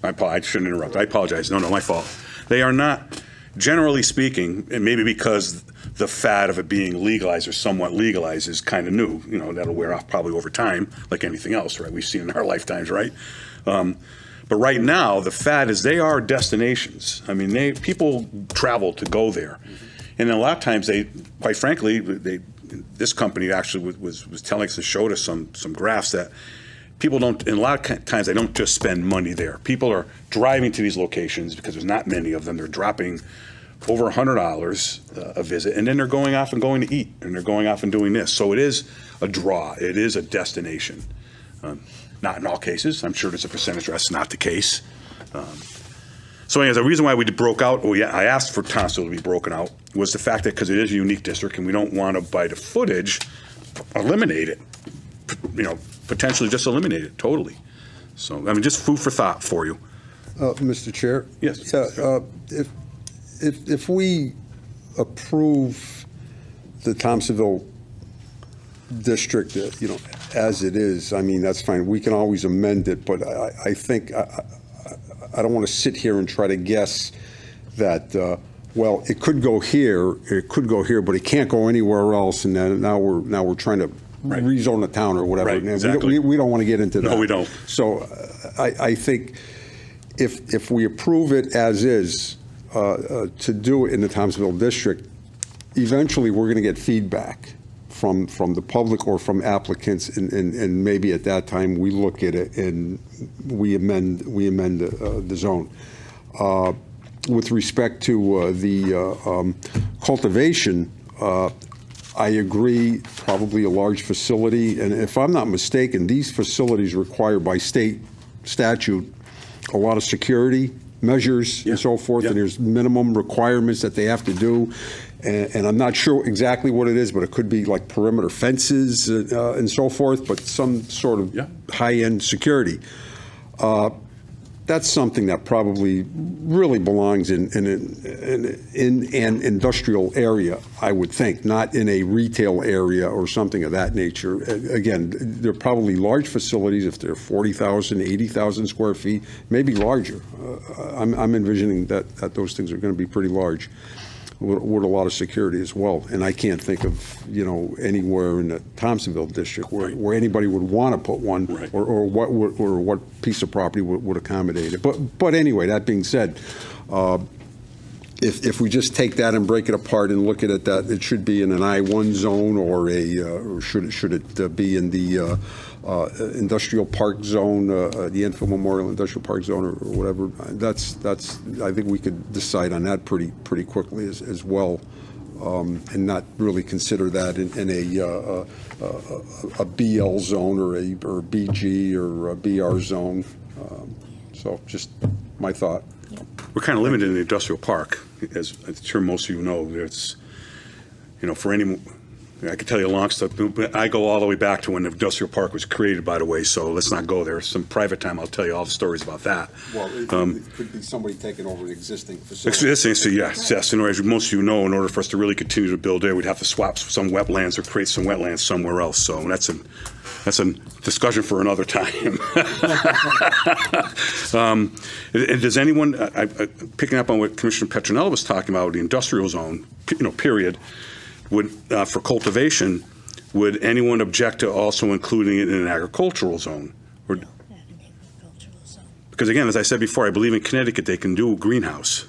I shouldn't interrupt. I apologize. No, my fault. They are not, generally speaking, and maybe because the fad of it being legalized or somewhat legalized is kind of new, that'll wear off probably over time, like anything else, right? We've seen in our lifetimes, right? But right now, the fad is they are destinations. I mean, people travel to go there. And a lot of times quite frankly, this company actually was telling us and showed us some graphs that people don't, and a lot of times they don't just spend money there. People are driving to these locations because there's not many of them. They're dropping over $100 a visit, and then they're going off and going to eat, and they're going off and doing this. So it is a draw. It is a destination. Not in all cases. I'm sure there's a percentage where that's not the case. So anyways, the reason why we broke out, I asked for Thompsonville to be broken out, was the fact that because it is a unique district and we don't want to, by the footage, eliminate it. Potentially just eliminate it totally. So, I mean, just food for thought for you. Mr. Chair? Yes. If we approve the Thompsonville district, as it is, I mean, that's fine. We can always amend it, but I think, I don't want to sit here and try to guess that, well, it could go here, but it can't go anywhere else, and then now we're trying to rezone the town or whatever. Right, exactly. We don't want to get into that. No, we don't. So I think if we approve it as is, to do it in the Thompsonville district, eventually we're going to get feedback from the public or from applicants, and maybe at that time we look at it and we amend the zone. With respect to the cultivation, I agree, probably a large facility, and if I'm not mistaken, these facilities require by state statute a lot of security measures and so forth, and there's minimum requirements that they have to do, and I'm not sure exactly what it is, but it could be like perimeter fences and so forth, but some sort of high-end security. That's something that probably really belongs in an industrial area, I would think, not in a retail area or something of that nature. Again, they're probably large facilities if they're 40,000, 80,000 square feet, maybe larger. I'm envisioning that those things are going to be pretty large with a lot of security as well. And I can't think of, anywhere in the Thompsonville district where anybody would want to put one, or what piece of property would accommodate it. But anyway, that being said, if we just take that and break it apart and look at it, that it should be in an I-1 zone, or should it be in the industrial park zone, the Enfield Memorial Industrial Park Zone, or whatever. That's. I think we could decide on that pretty quickly as well, and not really consider that in a BL zone or BG or a BR zone. So just my thought. We're kind of limited in the industrial park, as I'm sure most of you know. It's, for any, I could tell you a long stuff, but I go all the way back to when the industrial park was created, by the way, so let's not go there. Some private time, I'll tell you all the stories about that. Well, it could be somebody taking over the existing facility. Yes. And as most of you know, in order for us to really continue to build there, we'd have to swap some wetlands or create some wetlands somewhere else. So that's a discussion for another time. Does anyone, picking up on what Commissioner Petronella was talking about, the industrial zone, period, would for cultivation, would anyone object to also including it in an agricultural zone? Or, because again, as I said before, I believe in Connecticut they can do a greenhouse.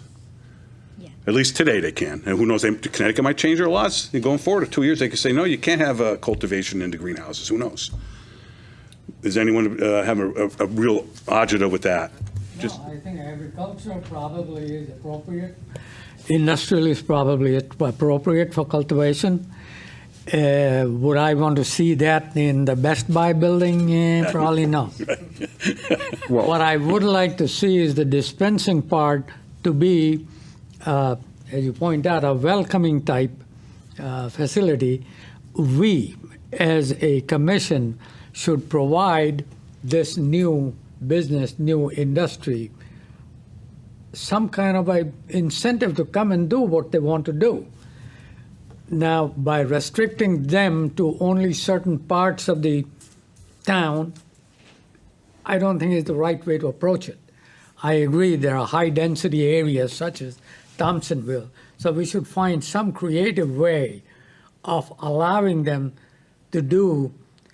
At least today they can. And who knows, Connecticut might change their laws. Going forward in 2 years, they could say, no, you can't have cultivation into greenhouses. Who knows? Does anyone have a real agita with that? I think agricultural probably is appropriate. Industrial is probably appropriate for cultivation. Would I want to see that in the Best Buy building? Probably not. What I would like to see is the dispensing part to be, as you point out, a welcoming type facility. We, as a commission, should provide this new business, new industry, some kind of a incentive to come and do what they want to do. Now, by restricting them to only certain parts of the town, I don't think is the right way to approach it. I agree there are high-density areas such as Thompsonville, so we should find some creative way of allowing them to do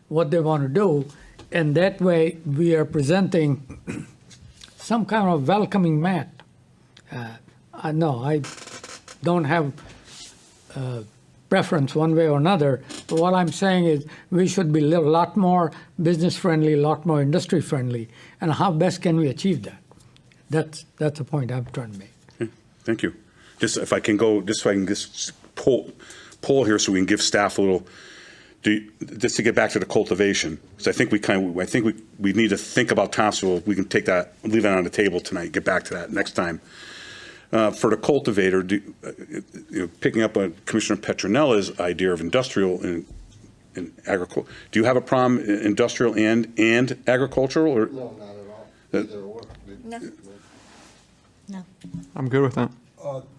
what they want to do, and that way we are presenting some kind of welcoming mat. No, I don't have preference one way or another. But what I'm saying is we should be a lot more business friendly, a lot more industry friendly. And how best can we achieve that? That's the point I'm trying to make. Thank you. Just if I can just poll here so we can give staff a little, just to get back to the cultivation, because I think we need to think about Thompsonville. We can take that, leave that on the table tonight, get back to that next time. For the cultivator, picking up on Commissioner Petronella's idea of industrial and agriculture, do you have a problem industrial and agricultural? Or? No, not at all. Either or. No. I'm good with that.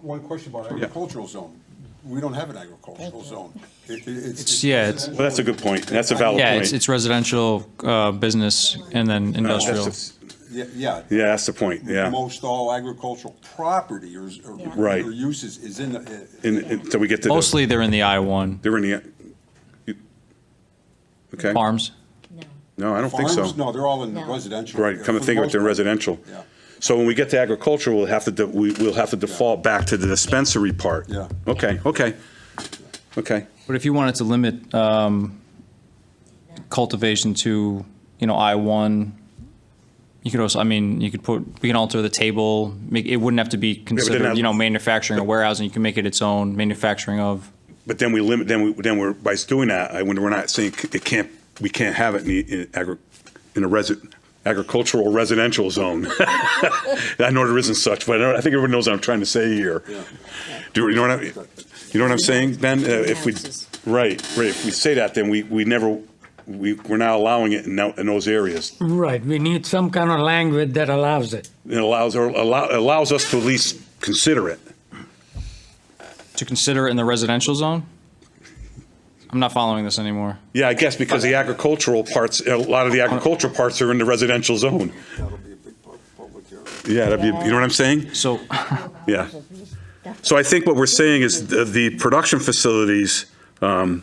One question about agricultural zone. We don't have an agricultural zone. It's Well, that's a good point. That's a valid yeah, point. it's residential, business, and then industrial. Yeah. Yeah, that's the point. Yeah. Most all agricultural property or Right. or uses is in the. So we get to Mostly they're in the I-1 they're in the. Okay. farms. No, I don't think so. Farms? No, they're all in No. residential. Right. Come to For think of it, most they're part. residential. Yeah. So when we get to agriculture, we'll have to default back to the dispensary part. Yeah. Okay. But if you wanted to limit cultivation to, I-1, you could also, we can alter the table, it wouldn't have to be considered, then manufacturing or warehousing, you can make it its own manufacturing of. But then we limit. Then we're by doing that. When we're not saying we can't have it in a agricultural residential zone. I know there isn't such, but I think everyone knows what I'm trying to say here. Do you know what I'm saying, Ben? If we say that, then we're not allowing it in those areas. Right. We need some kind of language that allows it. It allows us to at least consider it. To consider it in the residential zone? I'm not following this anymore. Yeah, I guess because the agricultural parts, a lot of the agricultural parts are in the residential zone. That'll be a big public area. Yeah, you know what I'm saying? So, Yeah. So I think what we're saying is the production facilities, the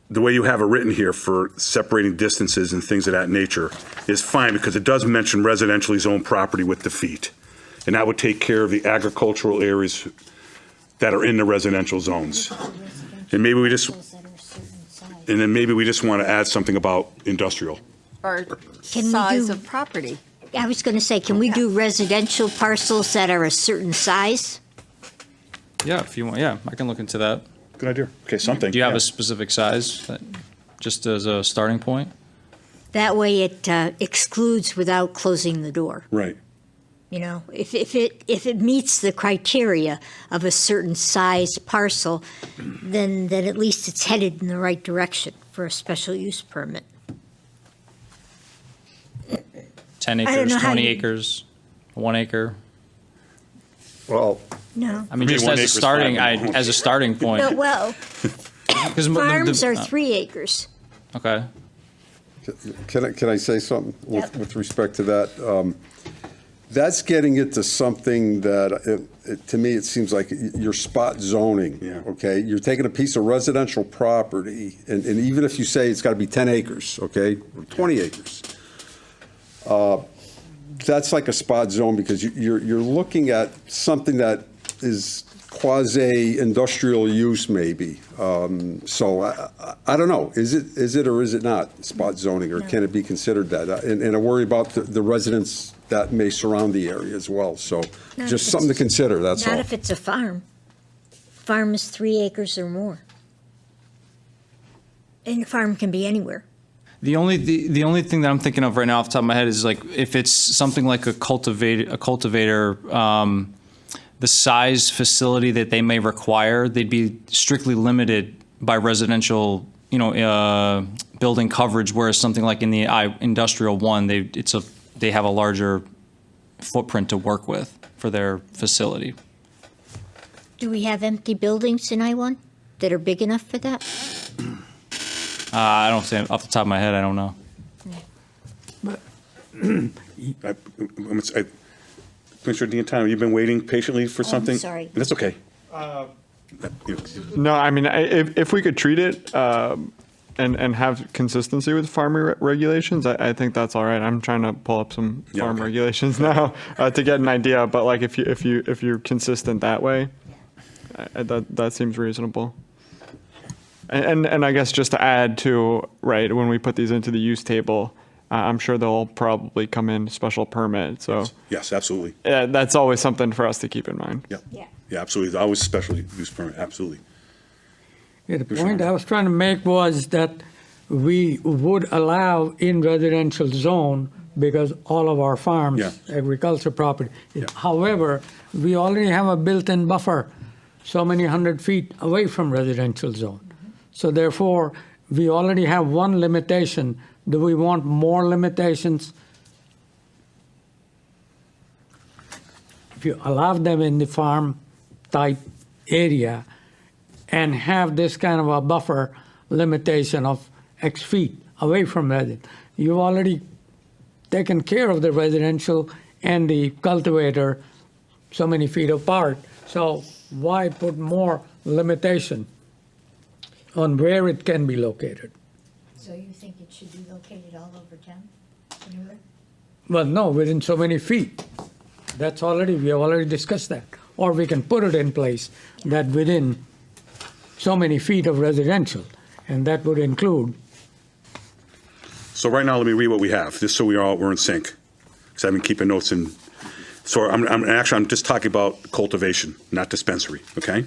way you have it written here for separating distances and things of that nature is fine because it does mention residentially zoned property with the feet. And that would take care of the agricultural areas that are in the residential zones. And maybe we just want to add something about industrial. Or Can we size do- of property. I was going to say, can we do residential parcels that are a certain size? yeah, if you want, I can look into that. Good idea. Okay, something. Do you have yeah. a specific size, just as a starting point? That way it excludes without closing the door. Right. If it meets the criteria of a certain sized parcel, then at least it's headed in the right direction for a special use permit. 10 I don't acres, know how 20 you- acres, 1 acre? Well, No. I mean, Me, just 1 as a acre's starting, fine. as a starting point. No, well, 'Cause farms are 3 acres. Okay. can I say something with respect to that? That's getting it to something that, to me, it seems like you're spot zoning. Yeah. Okay? You're taking a piece of residential property, and even if you say it's got to be 10 acres, okay, or 20 acres, that's like a spot zone because you're looking at something that is quasi-industrial use maybe. So I don't know. Is it or is it not spot zoning, or can it be considered that? And I worry about the residents that may surround the area as well. So Not just if something to it's- consider, that's all. Not if it's a farm. Farm is 3 acres or more. And a farm can be anywhere. The only thing that I'm thinking of right now off the top of my head is like if it's something like a cultivator, the size facility that they may require, they'd be strictly limited by residential, building coverage. Whereas something like in the industrial one, they have a larger footprint to work with for their facility. Do we have empty buildings in I-1 that are big enough for that? I don't say off the top of my head. I don't know. Commissioner D'Antoni, you've been waiting patiently for something? sorry. That's okay. No, I mean, if we could treat it and have consistency with farm regulations, I think that's all right. I'm trying to pull up some Yeah, farm okay. regulations now to get an idea. But like if you're consistent that way, that seems reasonable. And I guess just to add to, right, when we put these into the use table, I'm sure they'll probably come in special permit. So Yes, absolutely. that's always something for us to keep in mind. Yeah. Yeah. Yeah, absolutely. Always special use permit, absolutely. Yeah, the point I was trying to make was that we would allow in residential zone because all of our farms, Yeah. agriculture property. Yeah. However, we already have a built-in buffer, so many 100 feet away from residential zone. So therefore, we already have one limitation. Do we want more limitations? If you allow them in the farm type area and have this kind of a buffer limitation of X feet away from resident, you've already taken care of the residential and the cultivator so many feet apart. So why put more limitation on where it can be located? So you think it should be located all over town? Anywhere? Well, no, within so many feet. We have already discussed that. Or we can put it in place that within so many feet of residential, and that would include. So right now, let me read what we have, just so we're in sync, because I've been keeping notes in. So I'm just talking about cultivation, not dispensary, okay?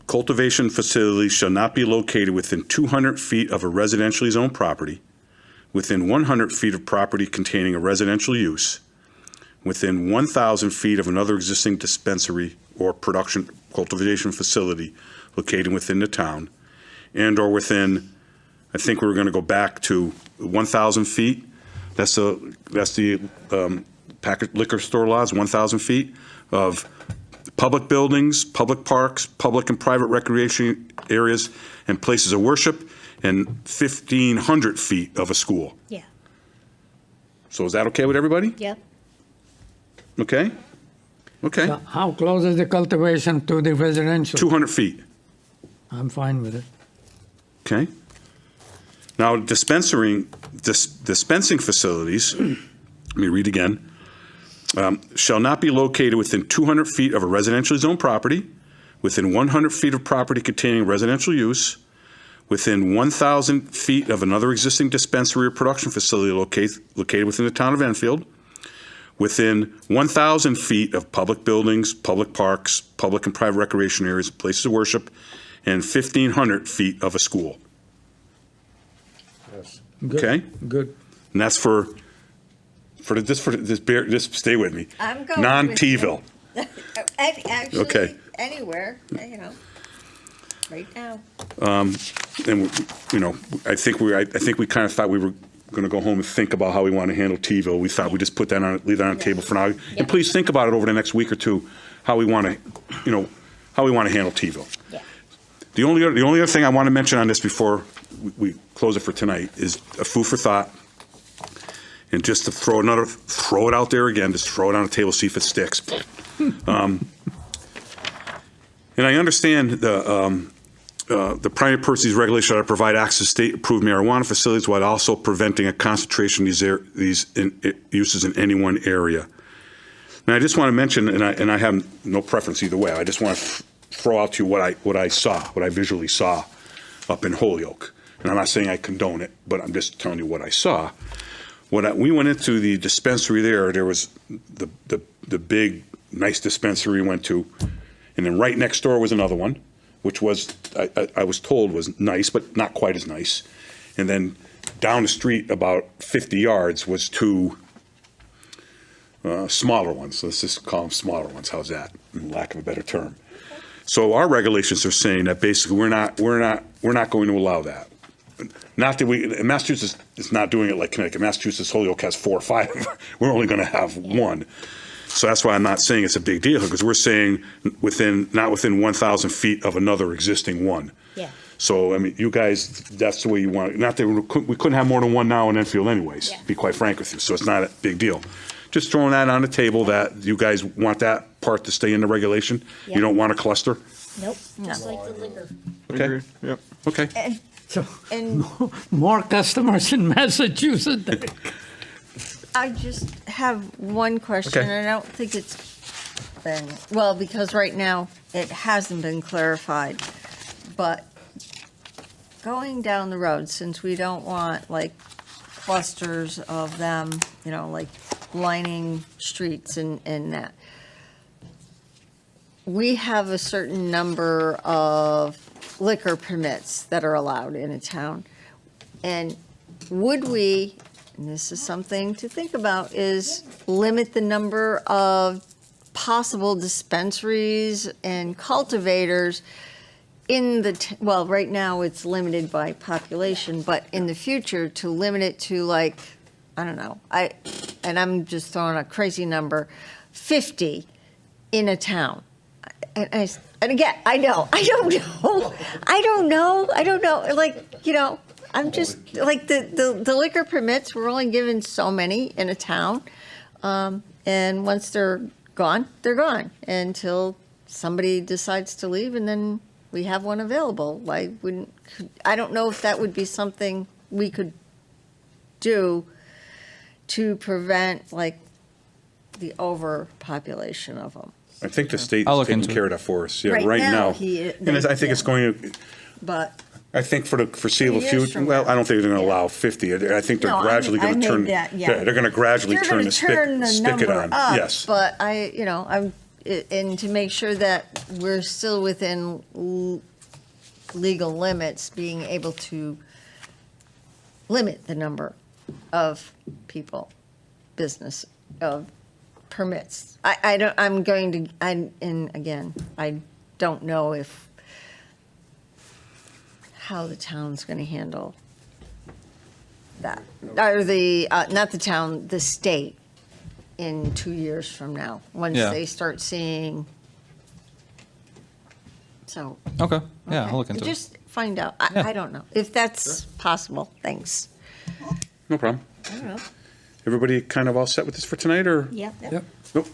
Cultivation facilities shall not be located within 200 feet of a residentially zoned property, within 100 feet of property containing a residential use, within 1,000 feet of another existing dispensary or production cultivation facility located within the town, and/or within, I think we're going to go back to 1,000 feet. That's the packaged liquor store laws, 1,000 feet of public buildings, public parks, public and private recreation areas, and places of worship, and 1,500 feet of a school. Yeah. So is that okay with everybody? Yep. Okay? Okay. So how close is the cultivation to the residential? 200 feet. I'm fine with it. Okay? Now, dispensing facilities, let me read again, shall not be located within 200 feet of a residentially zoned property, within 100 feet of property containing residential use, within 1,000 feet of another existing dispensary or production facility located within the town of Enfield, within 1,000 feet of public buildings, public parks, public and private recreation areas, places of worship, and 1,500 feet of a school. Good. Okay? Good. And that's just stay with me. I'm going Non-T-ville. Actually, Okay. anywhere, right now. And, I think we kind of thought we were going to go home and think about how we want to handle T-ville. We thought we'd just leave that on the table for now. And please think about it over the next week or two, how we want to handle T-ville. Yeah. The only other thing I want to mention on this before we close it for tonight is a food for thought. And just to throw it out there again, just throw it on the table, see if it sticks. And I understand the primary purpose of these regulations are to provide access to state-approved marijuana facilities while also preventing a concentration of these uses in any one area. And I just want to mention, and I have no preference either way, I just want to throw out to you what I visually saw up in Holyoke. And I'm not saying I condone it, but I'm just telling you what I saw. When we went into the dispensary there was the big, nice dispensary we went to, and then right next door was another one, which was, I was told was nice, but not quite as nice. And then down the street about 50 yards was two smaller ones. Let's just call them smaller ones. How's that, in lack of a better term? So our regulations are saying that basically we're not going to allow that. Not that Massachusetts is not doing it like Connecticut. Massachusetts, Holyoke has 4 or 5. We're only going to have 1. So that's why I'm not saying it's a big deal, because we're saying not within 1,000 feet of another existing one. Yeah. So, I mean, you guys, that's the way you want it. Not that we couldn't have more than one now in Enfield anyways, Yeah. to be quite frank with you. So it's not a big deal. Just throwing that on the table that you guys want that part to stay in the regulation. Yeah. You don't want a cluster. Nope. Just like the liquor. Okay. Agreed. Yep. Okay. And More customers in Massachusetts. I just have one question, Okay. and I don't think it's been, well, because right now it hasn't been clarified, but going down the road, since we don't want like clusters of them, like lining streets and that, we have a certain number of liquor permits that are allowed in a town. And would we, and this is something to think about, is limit the number of possible dispensaries and cultivators in the, well, right now it's limited by population, but in the future to limit it to like, I don't know, and I'm just throwing a crazy number, 50 in a town. And again, I don't know, like, I'm just, like, the liquor permits, we're only given so many in a town. And once they're gone until somebody decides to leave, and then we have one available. I don't know if that would be something we could do to prevent, like, the overpopulation of them. I think the state I'll is look taking into care it. of that for us, yeah, Right right now, now. he- And I think it's going to, But I think for the foreseeable 10 years future, from well, now. I don't think they're going to Yeah. allow 50. I think they're No, gradually I going to made turn, that, yeah. they're going to gradually they're turn going the to turn the spigot number on. up. Yes. But and to make sure that we're still within legal limits, being able to limit the number of people, business, of permits. And again, I don't know how the town's going to handle that. Or not the town, the state in 2 years from now, once Yeah. they start seeing. So. Okay, yeah, okay. I'll look into it. Just find out. Yeah. I don't know if that's possible. Thanks. No problem. I don't know. Everybody kind of all set with this for tonight, or? Yep. Nope.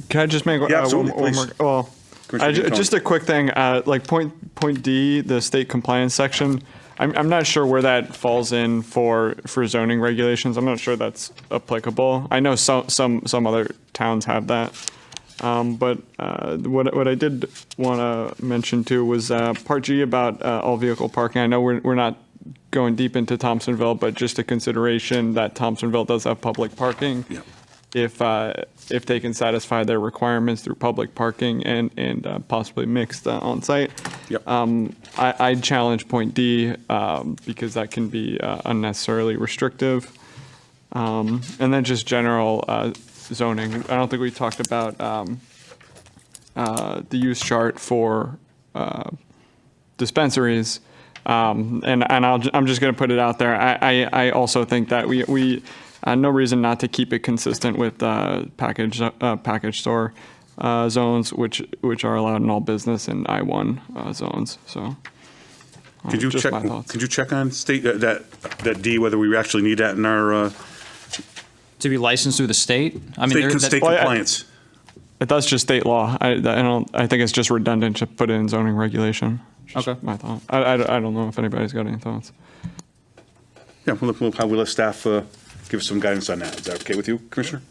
Can I just make Yeah, absolutely, one more? please. Well, Commissioner D'Antoni. just a quick thing, like point D, the state compliance section. I'm not sure where that falls in for zoning regulations. I'm not sure that's applicable. I know some other towns have that. But what I did want to mention too was Part G about all vehicle parking. I know we're not going deep into Thompsonville, but just a consideration that Thompsonville does have public parking. Yep. If they can satisfy their requirements through public parking and possibly mixed on-site. Yep. I'd challenge point D because that can be unnecessarily restrictive. And then just general zoning. I don't think we talked about the use chart for dispensaries. And I'm just going to put it out there. I also think that we no reason not to keep it consistent with package store zones, which are allowed in all business and I-1 zones. So. Could you just check, my thoughts. could you check on state, that D, whether we actually need that in our To be licensed through the state? I mean, state Well, compliance? That's just state law. I think it's just redundant to put it in zoning regulation. Just Okay. My thought. I don't know if anybody's got any thoughts. Yeah, we'll let staff give us some guidance on that. Is that okay with you, Commissioner?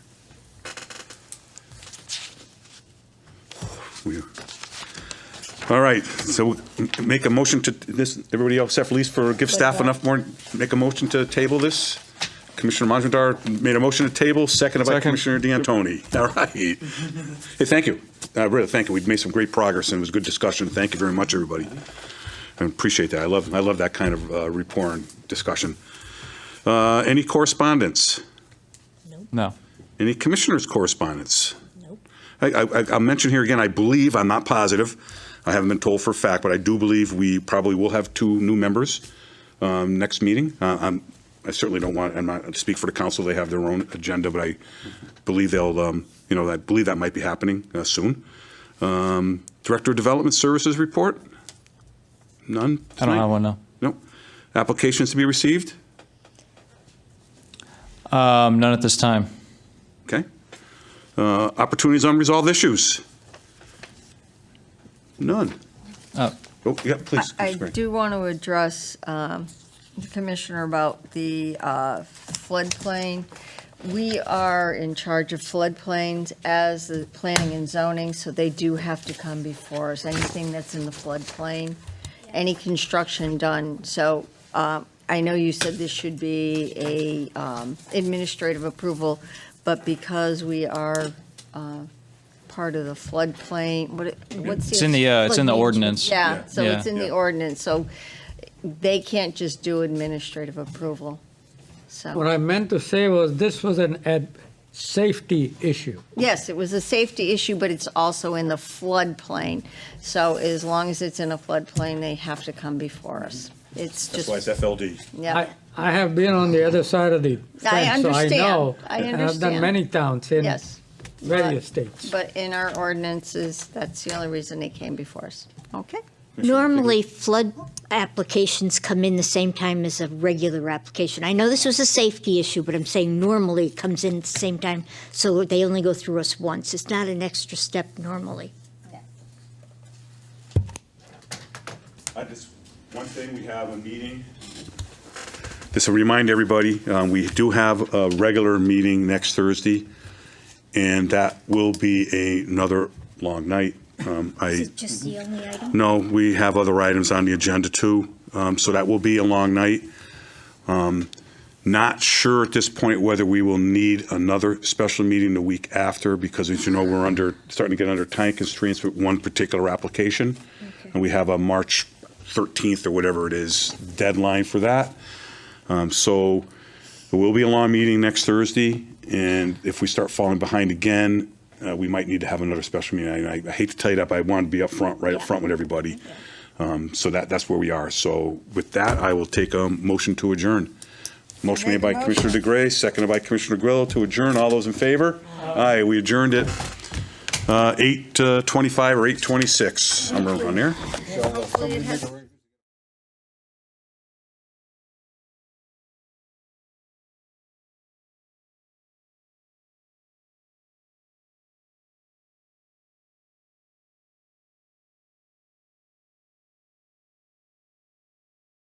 All right, so make a motion to this, everybody else except for Lisa, give staff enough more, make a motion to table this. Commissioner Monjadar made a motion to table, seconded by Second. Commissioner D'Antoni. All right. Hey, thank you. Really, thank you. We've made some great progress and it was a good discussion. Thank you very much, everybody. I appreciate that. I love that kind of rapport and discussion. Any correspondence? No. Any commissioners' correspondence? Nope. I'll mention here again, I believe, I'm not positive, I haven't been told for a fact, but I do believe we probably will have 2 new members next meeting. I certainly don't want, I'm not to speak for the council, they have their own agenda, but I believe they'll, I believe that might be happening soon. Director of Development Services report? None? I don't have one, no. Nope. Applications to be received? None at this time. Okay. Opportunities on unresolved issues? None. Oh, yeah, please. I Ms. Gray. do want to address the Commissioner about the floodplain. We are in charge of floodplains as the planning and zoning, so they do have to come before us. Anything that's in the floodplain, any construction done. So I know you said this should be a administrative approval, but because we are part of the floodplain, what's the? It's in the Flood ordinance. Yeah, so Yeah. it's in the ordinance, so they can't just do administrative approval, What so. I meant to say was this was an safety issue. Yes, it was a safety issue, but it's also in the floodplain. So as long as it's in a floodplain, they have to come before us. It's That's just, why it's FLD. yeah. I have been on the other side of the I fence, so I understand. know. I I've done understand. many towns in Yes. various states. But in our ordinances, that's the only reason they came before us. Okay? Normally, flood applications come in the same time as a regular application. I know this was a safety issue, but I'm saying normally it comes in at the same time, so they only go through us once. It's not an extra step normally. One thing, we have a meeting. Just to remind everybody, we do have a regular meeting next Thursday, and that will be another long night. Is it just the only item? No, we have other items on the agenda too, so that will be a long night. Not sure at this point whether we will need another special meeting the week after, because as you know, we're starting to get under time constraints with one particular application. And we have a March 13th or whatever it is deadline for that. So it will be a long meeting next Thursday, and if we start falling behind again, we might need to have another special meeting. I hate to tell you that, but I want to be right up front with everybody. So that's where we are. So with that, I will take a motion to adjourn. Motion made by Commissioner DeGray, seconded by Commissioner Grillo to adjourn. All those in favor? Aye, we adjourned at 8:25 or 8:26. I'm on here. Hopefully it has